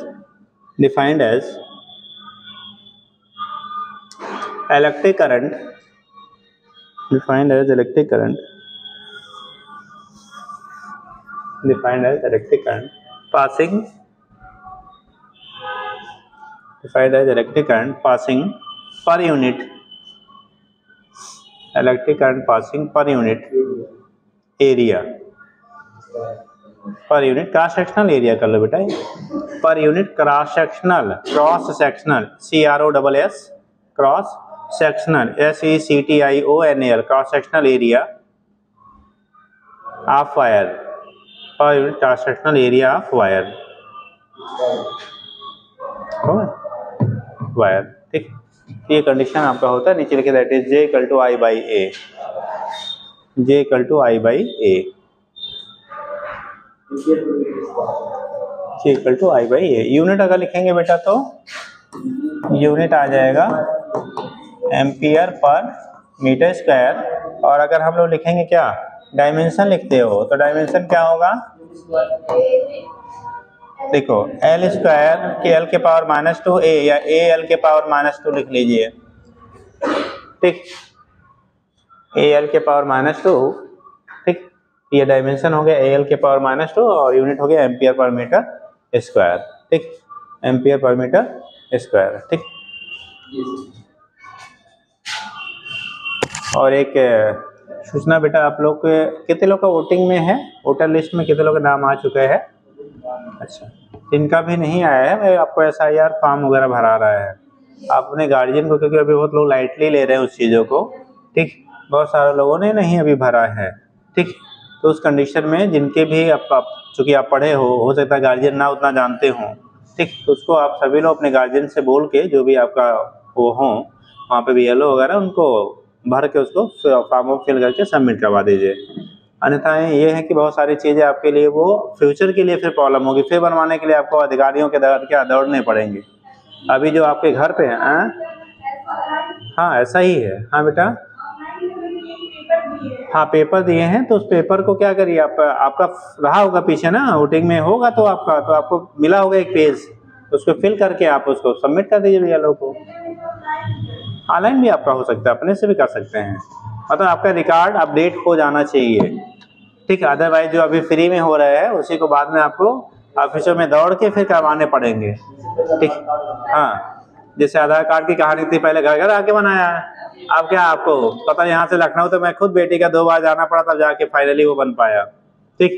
electric current, defined as electric current passing per unit, electric current passing per unit area, per unit cross sectional area कर लो बेटा, per unit cross sectional CROSS cross sectional SECTIONAL cross sectional area of wire, per unit cross sectional area of wire. ठीक, ये condition आपका होता है। नीचे लिखे that is J = I/A। J = I/A। J = I/A। Unit अगर लिखेंगे बेटा तो यूनिट आ जाएगा एम्पियर पर मीटर स्क्वायर। और अगर हम लोग लिखेंगे क्या, डायमेंशन लिखते हो तो डायमेंशन क्या होगा? देखो L² के L के पावर -2 A या AL के पावर -2 लिख लीजिए। ठीक, AL के पावर -2। ठीक, ये डायमेंशन हो गया AL के पावर -2 और यूनिट हो गया एम्पियर पर मीटर स्क्वायर। ठीक, एम्पियर पर मीटर स्क्वायर। ठीक, और एक सूचना बेटा आप लोग के कितने लोग का वोटिंग में है, वोटर लिस्ट में कितने लोग का नाम आ चुके हैं? अच्छा, जिनका भी नहीं आया है मैं आपको SIR फॉर्म वगैरह भरा रहा है। आप अपने गार्जियन को, क्योंकि अभी बहुत लोग लाइटली ले रहे हैं उस चीज़ों को, ठीक, बहुत सारे लोगों ने नहीं अभी भरा है, ठीक। तो उस कंडीशन में जिनके भी आप चूँकि आप पढ़े हो सकता है गार्जियन ना उतना जानते हों, ठीक, तो उसको आप सभी लोग अपने गार्जियन से बोल के जो भी आपका वो हो वहाँ पे BLO वगैरह उनको भर के उसको फॉर्म फिल करके सबमिट करवा दीजिए। अन्यथा ये है कि बहुत सारी चीज़ें आपके लिए वो फ्यूचर के लिए फिर प्रॉब्लम होगी, फिर बनवाने के लिए आपको अधिकारियों के दौड़ने पड़ेंगे। अभी जो आपके घर पे है, हाँ ऐसा ही है। हाँ बेटा, हाँ पेपर दिए हैं, तो उस पेपर को क्या करिए आप, आपका रहा होगा पीछे ना वोटिंग में होगा तो आपको मिला होगा एक पेज, उसको फिल करके आप उसको सबमिट कर दीजिए BLO को। ऑनलाइन भी आपका हो सकता है, अपने से भी कर सकते हैं, मतलब आपका रिकॉर्ड अपडेट हो जाना चाहिए, ठीक है। अदरवाइज जो अभी फ्री में हो रहा है उसी को बाद में आपको ऑफिसों में दौड़ के फिर करवाने पड़ेंगे, ठीक। हाँ, जैसे आधार कार्ड की कहानी थी, पहले घर घर आके बनाया है, अब क्या आपको पता, यहाँ से लखनऊ तो मैं खुद बेटी का 2 बार जाना पड़ा तब जाके फाइनली वो बन पाया, ठीक।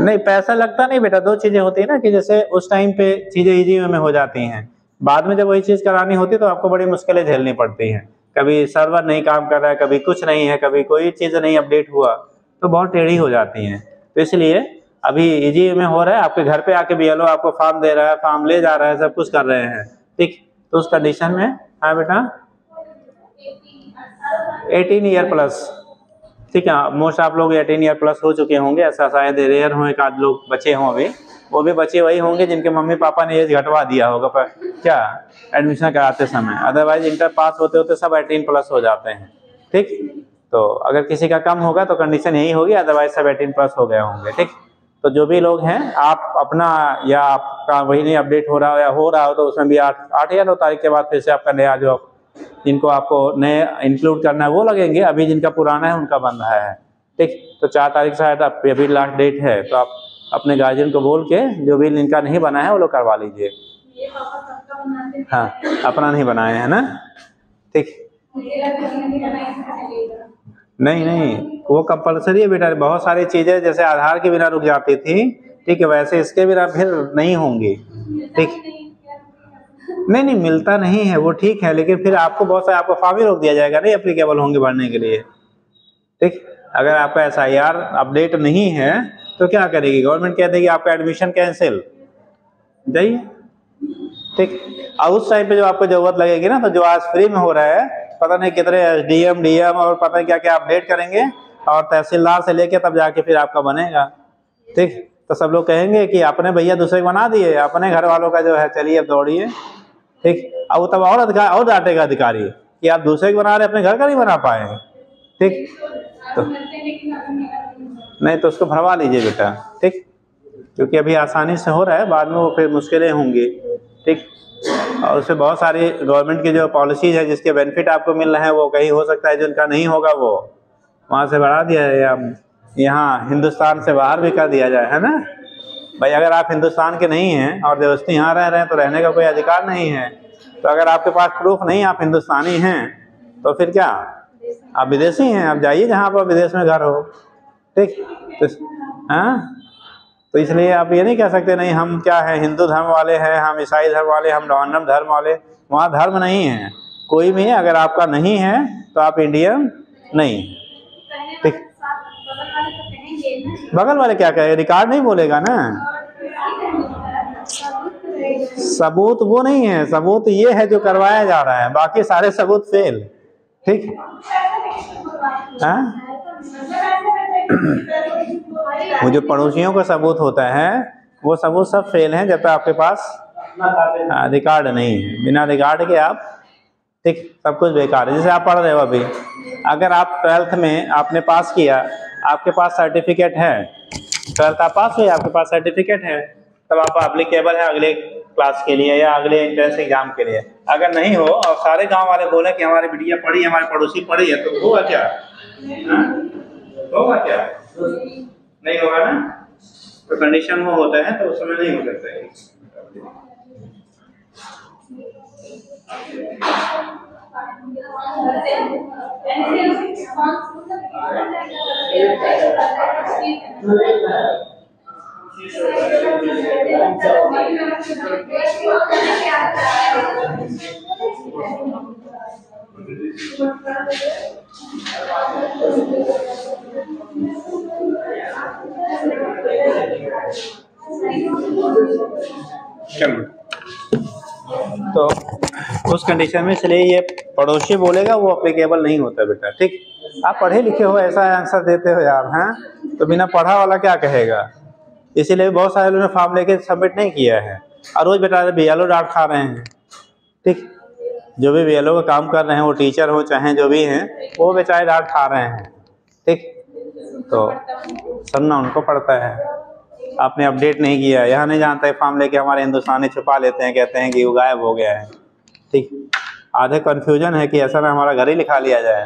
नहीं पैसा लगता नहीं बेटा, 2 चीजें होती है ना कि जैसे उस टाइम पे चीजें इजी में हो जाती हैं, बाद में जब वही चीज करानी होती तो आपको बड़ी मुश्किलें झेलनी पड़ती हैं। कभी सर्वर नहीं काम कर रहा है, कभी कुछ नहीं है, कभी कोई चीज़ नहीं अपडेट हुआ, तो बहुत टेढ़ी हो जाती हैं। तो इसलिए अभी इजी में हो रहा है, आपके घर पे आके BLO आपको फॉर्म दे रहा है, फॉर्म ले जा रहा है, सब कुछ कर रहे हैं, ठीक। तो उस कंडीशन में, हाँ बेटा 18 ईयर प्लस, ठीक है। मोस्ट आप लोग 18 ईयर प्लस हो चुके होंगे, ऐसा शायद रेयर हो, एक आध लोग बचे हों अभी, वो भी बच्चे वही होंगे जिनके मम्मी पापा ने एज घटवा दिया होगा पर क्या एडमिशन कराते समय, अदरवाइज इंटर पास होते होते सब 18 प्लस हो जाते हैं, ठीक। तो अगर किसी का कम होगा तो कंडीशन यही होगी, अदरवाइज सब 18 प्लस हो गए होंगे, ठीक। तो जो भी लोग हैं आप अपना, या आपका वही नहीं अपडेट हो रहा हो या हो रहा हो तो उसमें भी 8 या 9 तारीख के बाद फिर से आपका नया जो जिनको आपको नए इंक्लूड करना है वो लगेंगे, अभी जिनका पुराना है उनका बन रहा है, ठीक। तो 4 तारीख शायद अभी लास्ट डेट है, तो आप अपने गार्जियन को बोल के जो भी इनका नहीं बना है वो लोग करवा लीजिए। हाँ अपना नहीं बनाए हैं ना, ठीक। नहीं वो कंपलसरी है बेटा, बहुत सारी चीज़ें जैसे आधार के बिना रुक जाती थी, ठीक है, वैसे इसके बिना फिर नहीं होंगी, ठीक। नहीं मिलता नहीं है वो, ठीक है, लेकिन फिर आपको बहुत सारे आपको फॉर्म ही रोक दिया जाएगा, नहीं एप्लीकेबल होंगे भरने के लिए, ठीक। अगर आपका SIR अपडेट नहीं है तो क्या करेगी गवर्नमेंट, कह देगी आपका एडमिशन कैंसिल, जाइए, ठीक। और उस टाइम पे जो आपको जरूरत लगेगी ना, तो जो आज फ्री में हो रहा है पता नहीं कितने SDM DM और पता नहीं क्या क्या अपडेट करेंगे, और तहसीलदार से लेके तब जाके फिर आपका बनेगा, ठीक। तो सब लोग कहेंगे कि अपने भैया दूसरे को बना दिए, अपने घर वालों का जो है चलिए अब दौड़िए, ठीक। अब वो तब और डांटेगा अधिकारी कि आप दूसरे को बना रहे अपने घर का नहीं बना पाए, ठीक। तो नहीं तो उसको भरवा लीजिए बेटा, ठीक, क्योंकि अभी आसानी से हो रहा है, बाद में वो फिर मुश्किलें होंगी, ठीक। और उससे बहुत सारी गवर्नमेंट की जो पॉलिसीज है जिसके बेनिफिट आपको मिल रहे हैं वो कहीं हो सकता है जिनका नहीं होगा वो वहाँ से बढ़ा दिया है, या यहाँ हिंदुस्तान से बाहर भी कर दिया जाए, है ना भाई। अगर आप हिंदुस्तान के नहीं हैं और जबरदस्ती यहाँ रह रहे हैं तो रहने का कोई अधिकार नहीं है, तो अगर आपके पास प्रूफ नहीं आप हिंदुस्तानी हैं तो फिर क्या आप विदेशी हैं, आप जाइए जहाँ पर विदेश में घर हो, ठीक। तो हाँ, तो इसलिए आप ये नहीं कह सकते नहीं हम क्या है हिंदू धर्म वाले हैं, हम ईसाई धर्म वाले, हम रैंडम धर्म वाले, वहाँ धर्म नहीं है कोई भी है, अगर आपका नहीं है तो आप इंडियन नहीं, ठीक। बगल वाले क्या कहे, रिकॉर्ड नहीं बोलेगा ना, सबूत वो नहीं है, सबूत ये है जो करवाया जा रहा है, बाकी सारे सबूत फेल, ठीक। वो जो पड़ोसियों का सबूत होता है वो सबूत सब फेल हैं जब तक आपके पास रिकॉर्ड नहीं है, बिना रिकॉर्ड के आप, ठीक, सब कुछ बेकार है। जैसे आप पढ़ रहे हो अभी, अगर आप 12th में आपने पास किया, आपके पास सर्टिफिकेट है, 12th आप पास हुए, आपके पास सर्टिफिकेट है, तब आप एप्लीकेबल है अगले क्लास के लिए या अगले एंट्रेंस एग्जाम के लिए। अगर नहीं हो और सारे गांव वाले बोले कि हमारी बिटिया पढ़ी, हमारे पड़ोसी पढ़ी है, तो होगा क्या, होगा क्या, नहीं होगा ना। तो कंडीशन वो होता है तो उस समय नहीं हो सकता है। चलो, तो उस कंडीशन में चलिए ये पड़ोसी बोलेगा वो अप्लीकेबल नहीं होता बेटा, ठीक। आप पढ़े लिखे हो, ऐसा आंसर देते हो यार, हैं तो बिना पढ़ा वाला क्या कहेगा। इसीलिए बहुत सारे लोगों ने फॉर्म लेके सबमिट नहीं किया है और रोज बेटा BLO डांट खा रहे हैं, ठीक। जो भी BLO का काम कर रहे हैं, वो टीचर हो चाहे जो भी हैं, वो बेचारे डांट खा रहे हैं, ठीक। तो सुनना उनको पड़ता है। आपने अपडेट नहीं किया, यहाँ नहीं जानता है, फॉर्म लेके हमारे हिंदुस्तानी छुपा लेते हैं, कहते हैं कि वो गायब हो गया है, ठीक। आधे कन्फ्यूजन है कि ऐसा ना हमारा घर ही लिखा लिया जाए,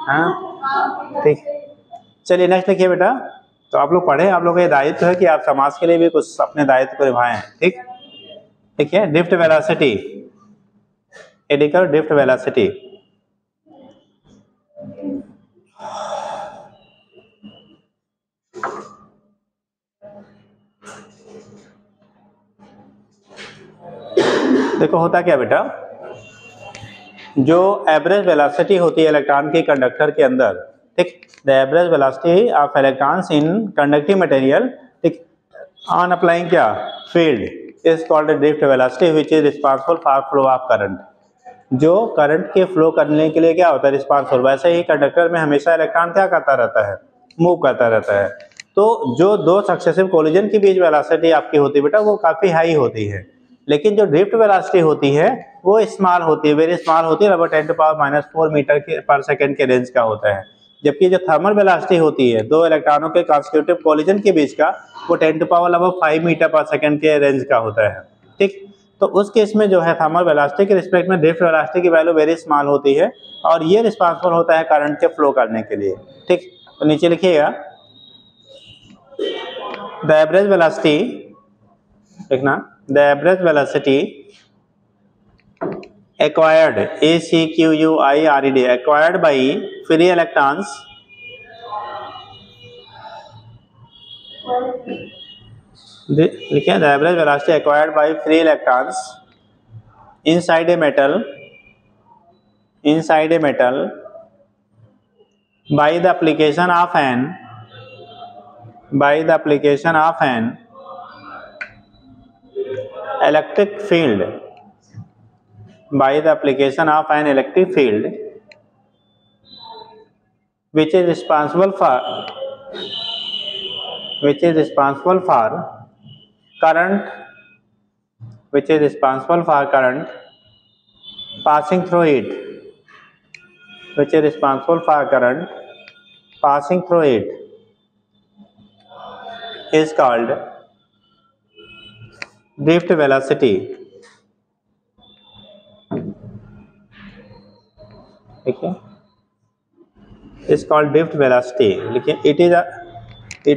हाँ, ठीक। चलिए नेक्स्ट लिखिए बेटा। तो आप लोग पढ़े, आप लोग का ये दायित्व है कि आप समाज के लिए भी कुछ अपने दायित्व को निभाएं, ठीक। देखिए ड्रिफ्ट वेलोसिटी, एडिकल ड्रिफ्ट वेलोसिटी, देखो होता क्या बेटा, जो एवरेज वेलोसिटी होती है इलेक्ट्रॉन की कंडक्टर के अंदर, ठीक, the average velocity of electrons in conducting material, ठीक, ऑन अप्लाइंग क्या field is called drift velocity which is responsible for flow of current. जो करंट के फ्लो करने के लिए क्या होता है, रिस्पांसिबल। वैसे ही कंडक्टर में हमेशा इलेक्ट्रॉन क्या करता रहता है, मूव करता रहता है। तो जो दो सक्सेसिव कोलिजन के बीच वेलोसिटी आपकी होती है बेटा, वो काफ़ी हाई होती है, लेकिन जो ड्रिफ्ट वेलोसिटी होती है वो स्मॉल होती है, वेरी स्मॉल होती है, लगभग 10⁻⁴ मीटर पर सेकेंड के रेंज का होता है। जबकि जो थर्मल वेलोसिटी होती है दो इलेक्ट्रॉनों के कॉन्स्टिट्यूटिव कोलिजन के बीच का, वो 10⁻⁵ मीटर पर सेकेंड के रेंज का होता है, ठीक। तो उस केस में जो है थर्मल वेलोसिटी के रिस्पेक्ट में ड्रिफ्ट वेलोसिटी की वैल्यू वेरी स्मॉल होती है, और ये रिस्पांसिबल होता है करंट के फ्लो करने के लिए, ठीक। तो नीचे लिखिएगा द एवरेज वेलोसिटी, देखना the average velocity acquired, ACQUIRED, acquired by free electrons लिखे, the average velocity acquired by free electrons inside a metal by the application of an electric field, by the application of an electric field which is responsible for current passing through it, is called drift velocity, देखिए is called drift velocity. लिखिए it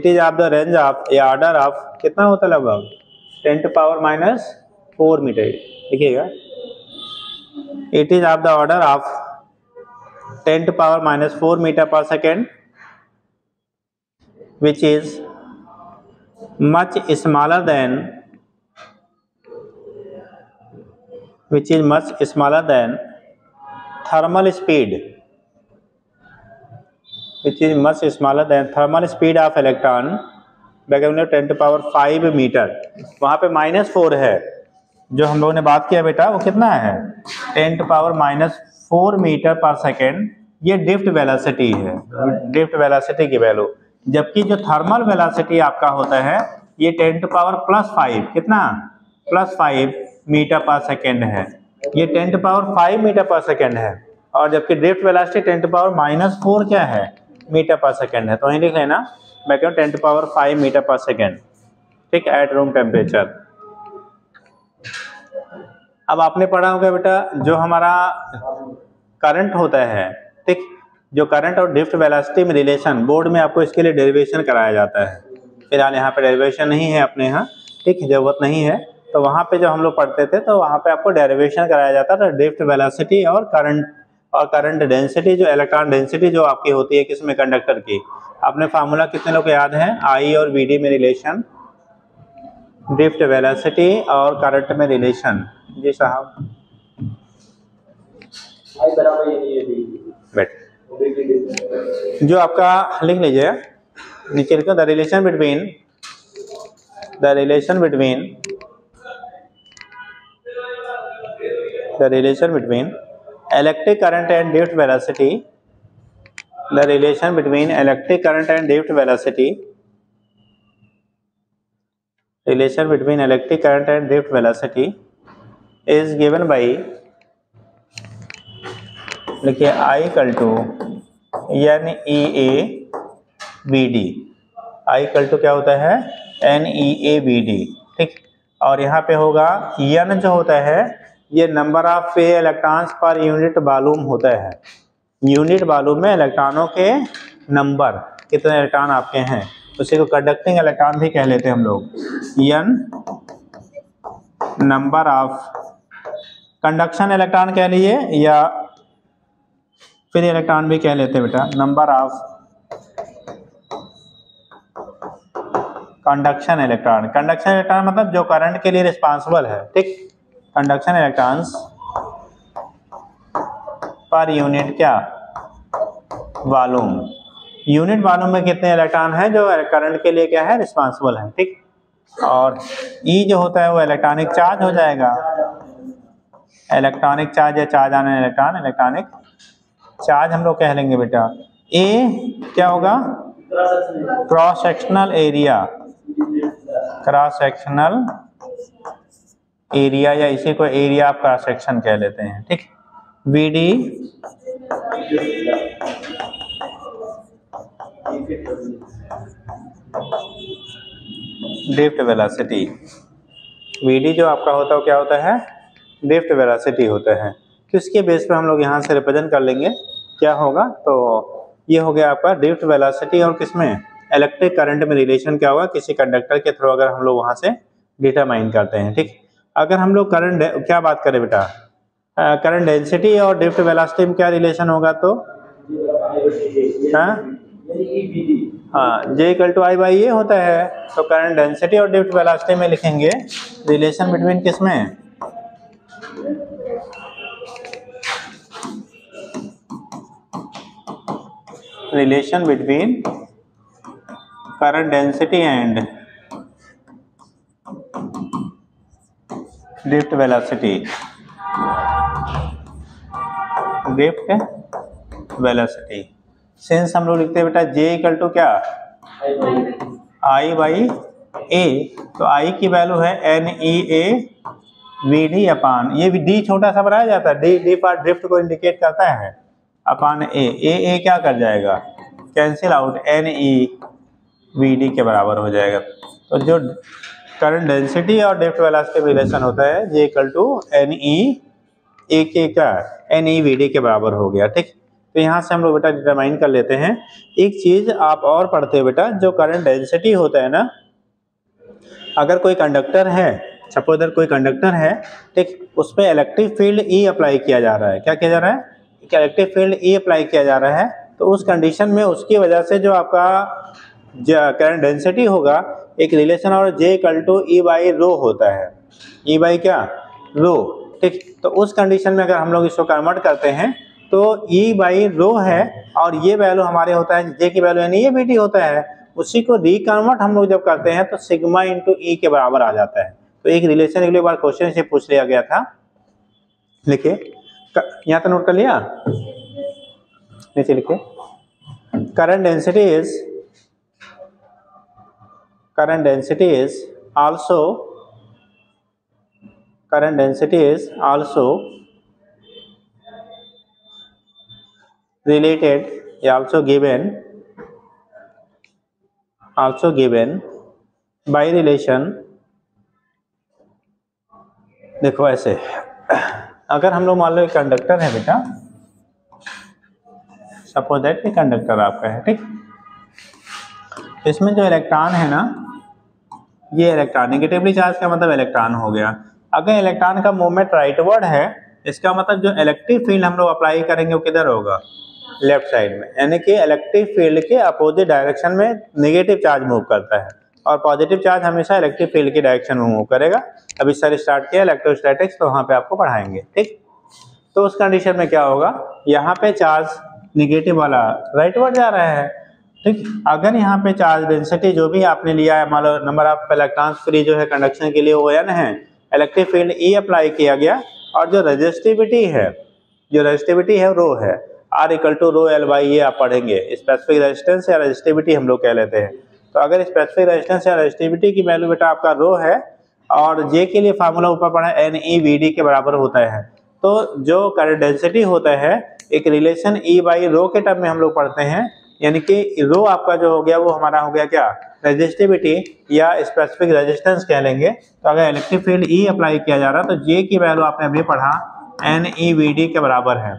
is of the range of a order of, कितना होता है लगभग 10⁻⁴ metre, लिखिएगा it is of the order of 10⁻⁴ metre per second which is much smaller than thermal speed, of electron by 10⁵ metre. वहाँ पे -4 है, जो हम लोगों ने बात किया बेटा वो कितना है 10⁻⁴ मीटर पर सेकेंड, ये ड्रिफ्ट वेलोसिटी है, ड्रिफ्ट वेलोसिटी की वैल्यू। जबकि जो थर्मल वेलोसिटी आपका होता है ये 10⁻+5, कितना +5 मीटर पर सेकेंड है, ये 10⁵ मीटर पर सेकेंड है। और जबकि ड्रिफ्ट वेलोसिटी 10⁻⁻4 क्या है मीटर पर सेकेंड है। तो वहीं लिख लेना, मैं कहूँ 10⁻⁵ मीटर पर सेकेंड, ठीक, एट रूम टेम्परेचर। अब आपने पढ़ा होगा बेटा जो हमारा करंट होता है, ठीक, जो करंट और ड्रिफ्ट वेलोसिटी में रिलेशन, बोर्ड में आपको इसके लिए डेरिवेशन कराया जाता है। फिलहाल यहाँ पे डेरिवेशन नहीं है अपने यहाँ, ठीक, जरूरत नहीं है। तो वहाँ पे जब हम लोग पढ़ते थे तो वहाँ पे आपको डेरिवेशन कराया जाता था ड्रिफ्ट वेलोसिटी और करंट और करंट डेंसिटी जो इलेक्ट्रॉन डेंसिटी जो आपकी होती है किसमें, कंडक्टर की। आपने फार्मूला कितने लोग को याद है, आई और वी डी में रिलेशन, ड्रिफ्ट वेलोसिटी और करंट में रिलेशन। जी साहब आई बराबर ये बैठ जो आपका लिख लीजिए नीचे लिखो, the relation between electric current and drift velocity, the relation between electric current and drift velocity is given by, लिखिए I equal to NEAVD। I equal to क्या होता है, NEAVD, ठीक। और यहाँ पे होगा N जो होता है ये number of free electrons per unit volume होता है। यूनिट वॉल्यूम में इलेक्ट्रॉनों के नंबर, कितने इलेक्ट्रॉन आपके हैं, उसी को कंडक्टिंग इलेक्ट्रॉन भी कह लेते हैं हम लोग। N number of conduction electron कह लीजिए या फिर इलेक्ट्रॉन भी कह लेते हैं बेटा, number of conduction electron. Conduction electron मतलब जो करंट के लिए रिस्पांसिबल है, ठीक। कंडक्शन इलेक्ट्रॉन्स पर यूनिट क्या, वॉल्यूम। यूनिट वॉल्यूम में कितने इलेक्ट्रॉन हैं जो करंट के लिए क्या है, रिस्पांसिबल है, ठीक। और ई जो होता है वो इलेक्ट्रॉनिक चार्ज हो जाएगा, इलेक्ट्रॉनिक चार्ज या चार्ज आने इलेक्ट्रॉन, इलेक्ट्रॉनिक चार्ज हम लोग कह लेंगे बेटा। ए क्या होगा, cross sectional area, cross sectional area या इसी को एरिया ऑफ क्रॉस सेक्शन कह लेते हैं, ठीक। वीडी ड्रिफ्ट वेलोसिटी, वीडी जो आपका होता है क्या होता है, ड्रिफ्ट वेलोसिटी होता है। किसके बेस पर हम लोग यहाँ से रिप्रेजेंट कर लेंगे, क्या होगा, तो ये हो गया आपका ड्रिफ्ट वेलोसिटी। और किसमें, इलेक्ट्रिक करंट में रिलेशन क्या होगा, किसी कंडक्टर के थ्रू अगर हम लोग वहाँ से डिटरमाइन करते हैं, ठीक। अगर हम लोग करंट क्या बात करें बेटा, करंट डेंसिटी और ड्रिफ्ट वेलोसिटी में क्या रिलेशन होगा, तो हाँ जे इक्वल टू आई बाई ए होता है। तो करंट डेंसिटी और ड्रिफ्ट वेलोसिटी में लिखेंगे रिलेशन बिटवीन किसमें, relation between current density and drift velocity, drift velocity. Since हम लोग लिखते हैं बेटा जे इक्वल टू क्या, आई बाई ए, तो आई की वैल्यू है NEAVD अपान, ये भी डी छोटा सा बनाया जाता है, डी पर ड्रिफ्ट को इंडिकेट करता है, अपान ए क्या कर जाएगा, कैंसिल आउट, NEVD के बराबर हो जाएगा। तो जो करंट डेंसिटी और ड्रिफ्ट वेलोसिटी रिलेशन होता है जे इक्वल टू NEVD के बराबर हो गया, ठीक। तो यहाँ से हम लोग बेटा डिटरमाइन कर लेते हैं। एक चीज आप और पढ़ते हैं बेटा, जो करंट डेंसिटी होता है ना, अगर कोई कंडक्टर है, सपोज कोई कंडक्टर है, ठीक, उस पर इलेक्ट्रिक फील्ड ई अप्लाई किया जा रहा है, क्या किया जा रहा है, इलेक्ट्रिक फील्ड ई अप्लाई किया जा रहा है, तो उस कंडीशन में उसकी वजह से जो आपका करंट डेंसिटी होगा एक रिलेशन और J equal to E by rho होता है, ई बाई क्या, रो, ठीक। तो उस कंडीशन में अगर हम लोग इसको कन्वर्ट करते हैं तो ई बाई रो है और ये वैल्यू हमारे होता है जे की वैल्यू यानी ये बीटी होता है, उसी को रिकन्वर्ट हम लोग जब करते हैं तो सिग्मा इंटू ई के बराबर आ जाता है। तो एक रिलेशन अगली बार क्वेश्चन से पूछ लिया गया था, लिखिए यहाँ तो नोट कर लिया, नीचे लिखिए, current density is also related, also given by relation। देखो ऐसे, अगर हम लोग मान लो एक कंडक्टर है बेटा, सपोज दैट कि कंडक्टर आपका है, ठीक, इसमें जो इलेक्ट्रॉन है ना, ये इलेक्ट्रॉन नेगेटिवली चार्ज का मतलब इलेक्ट्रॉन हो गया। अगर इलेक्ट्रॉन का मूवमेंट राइटवर्ड है इसका मतलब जो इलेक्ट्रिक फील्ड हम लोग अप्लाई करेंगे वो किधर होगा, लेफ्ट साइड में, यानी कि इलेक्ट्रिक फील्ड के अपोजिट डायरेक्शन में नेगेटिव चार्ज मूव करता है और पॉजिटिव चार्ज हमेशा इलेक्ट्रिक फील्ड की डायरेक्शन में मूव करेगा। अभी सर स्टार्ट किया इलेक्ट्रोस्टैटिक्स, तो वहाँ पे आपको पढ़ाएंगे, ठीक। तो उस कंडीशन में क्या होगा, यहाँ पे चार्ज निगेटिव वाला राइटवर्ड जा रहा है, ठीक। अगर यहाँ पे चार्ज डेंसिटी जो भी आपने लिया है, मान लो नंबर ऑफ इलेक्ट्रॉन्स फ्री जो है कंडक्शन के लिए वो n है, इलेक्ट्रिक फील्ड E अप्लाई किया गया और जो रेजिस्टिविटी है रो है R equal to rho L by, ये आप पढ़ेंगे स्पेसिफिक रेजिस्टेंस या रेजिस्टिविटी हम लोग कह लेते हैं। तो अगर स्पेसिफिक रेजिस्टेंस या रेजिस्टिविटी की वैल्यू बेटा आपका रो है और J के लिए फार्मूला ऊपर पढ़ा है NEVD के बराबर होता है, तो जो करंट डेंसिटी होता है एक रिलेशन E बाई रो के टर्म में हम लोग पढ़ते हैं, यानी कि रो आपका जो हो गया वो हमारा हो गया क्या, रेजिस्टिविटी या स्पेसिफिक रेजिस्टेंस कह लेंगे। तो अगर इलेक्ट्रिक फील्ड E अप्लाई किया जा रहा है तो J की वैल्यू आपने अभी पढ़ा NEVD के बराबर है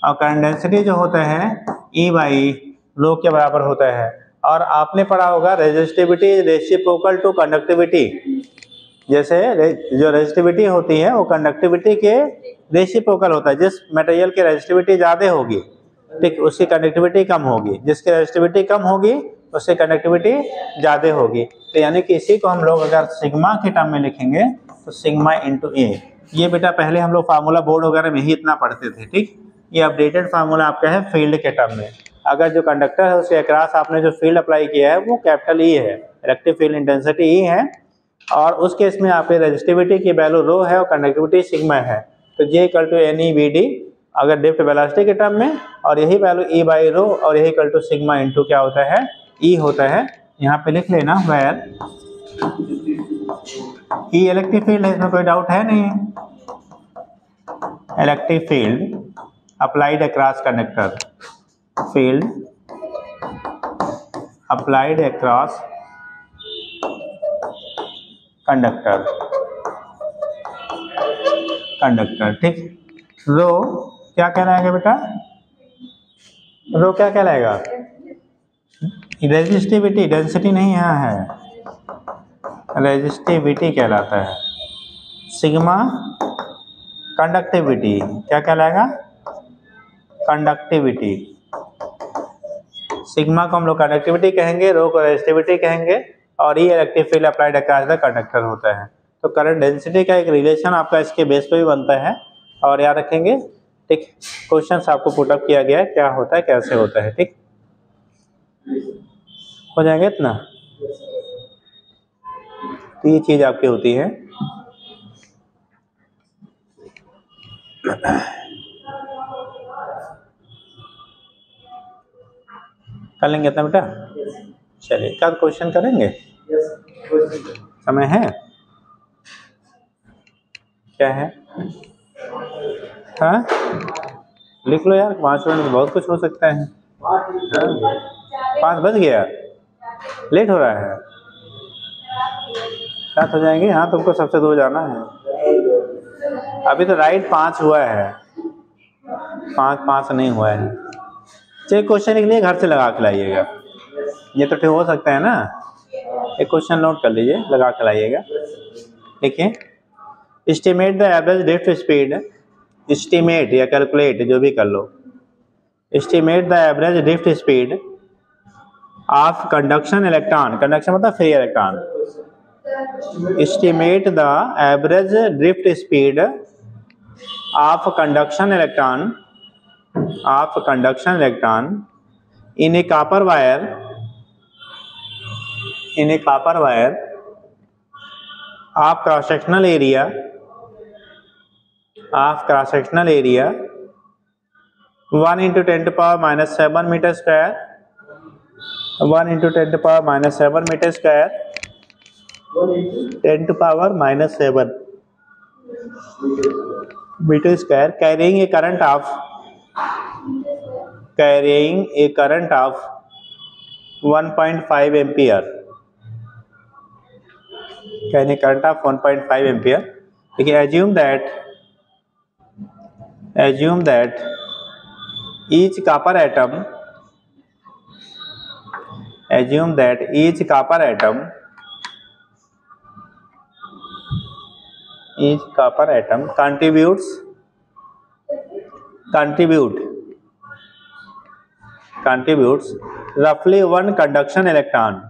और करंट डेंसिटी जो होता है E बाई रो के बराबर होता है। और आपने पढ़ा होगा रेजिस्टिविटी रेसिप्रोकल टू कंडक्टिविटी, जैसे जो रेजिस्टिविटी होती है वो कंडक्टिविटी के रेसिप्रोकल होता है, जिस मटेरियल की रेजिस्टिविटी ज़्यादा होगी, ठीक, उसकी कंडक्टिविटी कम होगी, जिसकी रेजिस्टिविटी कम होगी उससे कंडक्टिविटी ज़्यादा होगी। तो यानी कि इसी को हम लोग अगर सिग्मा के टर्म में लिखेंगे तो सिग्मा इंटू ए। ये बेटा पहले हम लोग फार्मूला बोर्ड वगैरह में ही इतना पढ़ते थे, ठीक। ये अपडेटेड फार्मूला आपका है फील्ड के टर्म में। अगर जो कंडक्टर है उसके अक्रॉस आपने जो फील्ड अप्लाई किया है वो कैपिटल ई है, इलेक्ट्रिक फील्ड इंटेंसिटी ई है, और उस केस में आपकी रेजिस्टिविटी की वैल्यू रो है और कंडक्टिविटी सिग्मा है। तो J इक्वल टू NEVD अगर ड्रिफ्ट वेलोसिटी के टर्म में, और यही वैल्यू E बाई रो और यही इक्वल टू सिग्मा इंटू क्या होता है, E होता है। यहाँ पे लिख लेना वेयर E इलेक्ट्रिक फील्ड है, इसमें कोई डाउट है नहीं। Electric field applied across conductor, field applied across conductor, ठीक। रो क्या कहलाएगा बेटा, रो क्या कहलाएगा, रेजिस्टिविटी, डेंसिटी नहीं यहाँ है, रेजिस्टिविटी कहलाता है। सिग्मा कंडक्टिविटी क्या कहलाएगा, कंडक्टिविटी। सिग्मा को हम लोग कंडक्टिविटी कहेंगे, रो को रेजिस्टिविटी कहेंगे, और ये electric field applied across the conductor होता है। तो करंट डेंसिटी का एक रिलेशन आपका इसके बेस पे भी बनता है, और याद रखेंगे, ठीक। क्वेश्चंस आपको पुटअप किया गया है, क्या होता है कैसे होता है, ठीक। हो जाएगा इतना, तो ये चीज आपकी होती है। कर लेंगे इतना बेटा, चलिए क्या क्वेश्चन करेंगे, समय है, क्या है, हाँ लिख लो यार, 5 मिनट में बहुत कुछ हो सकता है। 5 बज गया, लेट हो रहा है, 7 हो जाएंगे। हाँ तुमको सबसे दूर जाना है, अभी तो राइट 5 हुआ है, 5 नहीं हुआ है। चलिए क्वेश्चन के लिए घर से लगा के लाइएगा, ये तो ठीक हो सकता है ना। एक क्वेश्चन नोट कर लीजिए, लगा के लाइएगा। देखिए, estimate the average drift speed, estimate या कैलकुलेट जो भी कर लो, estimate the average drift speed of conduction electron, conduction मतलब free electron, estimate the average drift speed of conduction electron, of conduction electron in a copper wire, in a copper wire of cross sectional area, of cross sectional area 1 into 10 to power minus 7 meter square, 1 into 10 to power minus 7 meter square, 10 to power minus 7 meter square, carrying a current of 1.5 ampere, carrying a current of 1.5 ampere. We can assume that each copper atom, contributes contributes roughly one conduction electron,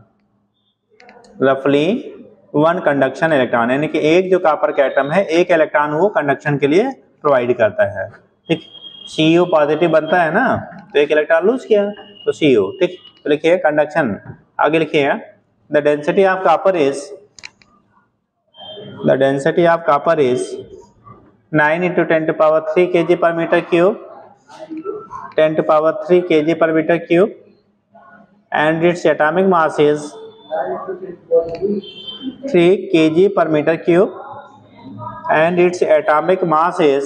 यानी कि एक जो copper का atom है एक electron वो conduction के लिए प्रोवाइड करता है। ठीक, CO पॉजिटिव बनता है ना, तो एक इलेक्ट्रॉन लूज किया तो CO। ठीक, तो लिखिए कंडक्शन, आगे लिखिए the density of copper is 9 × 10³ kg/m³, 10³ kg/m³ and its atomic mass is 3 kg/m³ and its atomic mass is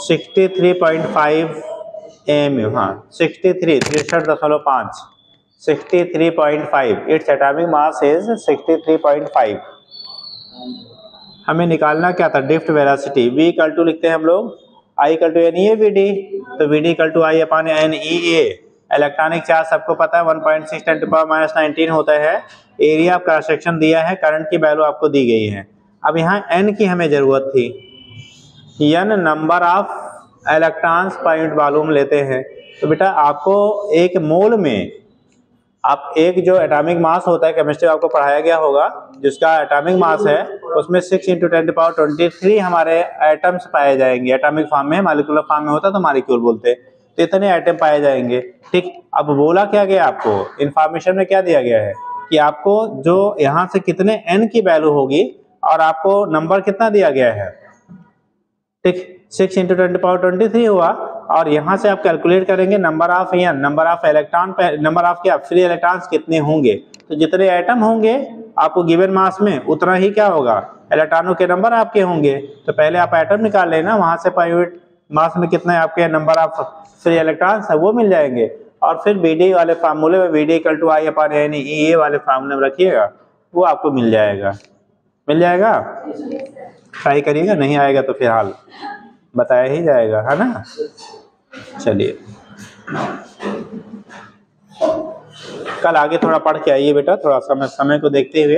63.5 mu, हाँ 63.5, 63.5, its atomic mass is 63.5। हमें निकालना क्या था, drift velocity. v equal to लिखते हैं हम लोग I equal to NEA VD, तो VD equal to I/NEA। Electronic charge सबको पता है 1.6 × 10⁻19 होता है। एरिया ऑफ क्रॉस सेक्शन दिया है, करंट की वैल्यू आपको दी गई है। अब यहाँ n की हमें जरूरत थी, n number of electrons per unit volume लेते हैं। तो बेटा आपको एक मोल में आप एक जो एटॉमिक मास होता है, केमिस्ट्री आपको पढ़ाया गया होगा, जिसका एटॉमिक मास है उसमें 6 × 10⁻23 हमारे एटम्स पाए जाएंगे। एटॉमिक फॉर्म में, मॉलिक्यूलर फॉर्म में होता तो मॉलिक्यूल बोलते, तो इतने एटम पाए जाएंगे। ठीक, अब बोला क्या गया आपको, इंफॉर्मेशन में क्या दिया गया है कि आपको जो यहाँ से कितने n की वैल्यू होगी और आपको नंबर कितना दिया गया है। ठीक, 6 × 10⁻23 हुआ और यहाँ से आप कैलकुलेट करेंगे number of n, number of electron, number of क्या फ्री इलेक्ट्रॉन्स कितने होंगे। तो जितने एटम होंगे आपको गिवन मास में उतना ही क्या होगा, इलेक्ट्रॉनों के नंबर आपके होंगे। तो पहले आप एटम निकाल लेना, वहां से पर यूनिट मास में कितने आपके नंबर ऑफ फ्री इलेक्ट्रॉन्स है वो मिल जाएंगे। और फिर BD वाले फार्मूले में VD इक्वल टू I/NEA वाले फार्मूले में रखिएगा, वो आपको मिल जाएगा। ट्राई करिएगा, नहीं आएगा तो फिलहाल बताया ही जाएगा, है ना। चलिए कल आगे थोड़ा पढ़ के आइए बेटा, थोड़ा समय को देखते हुए।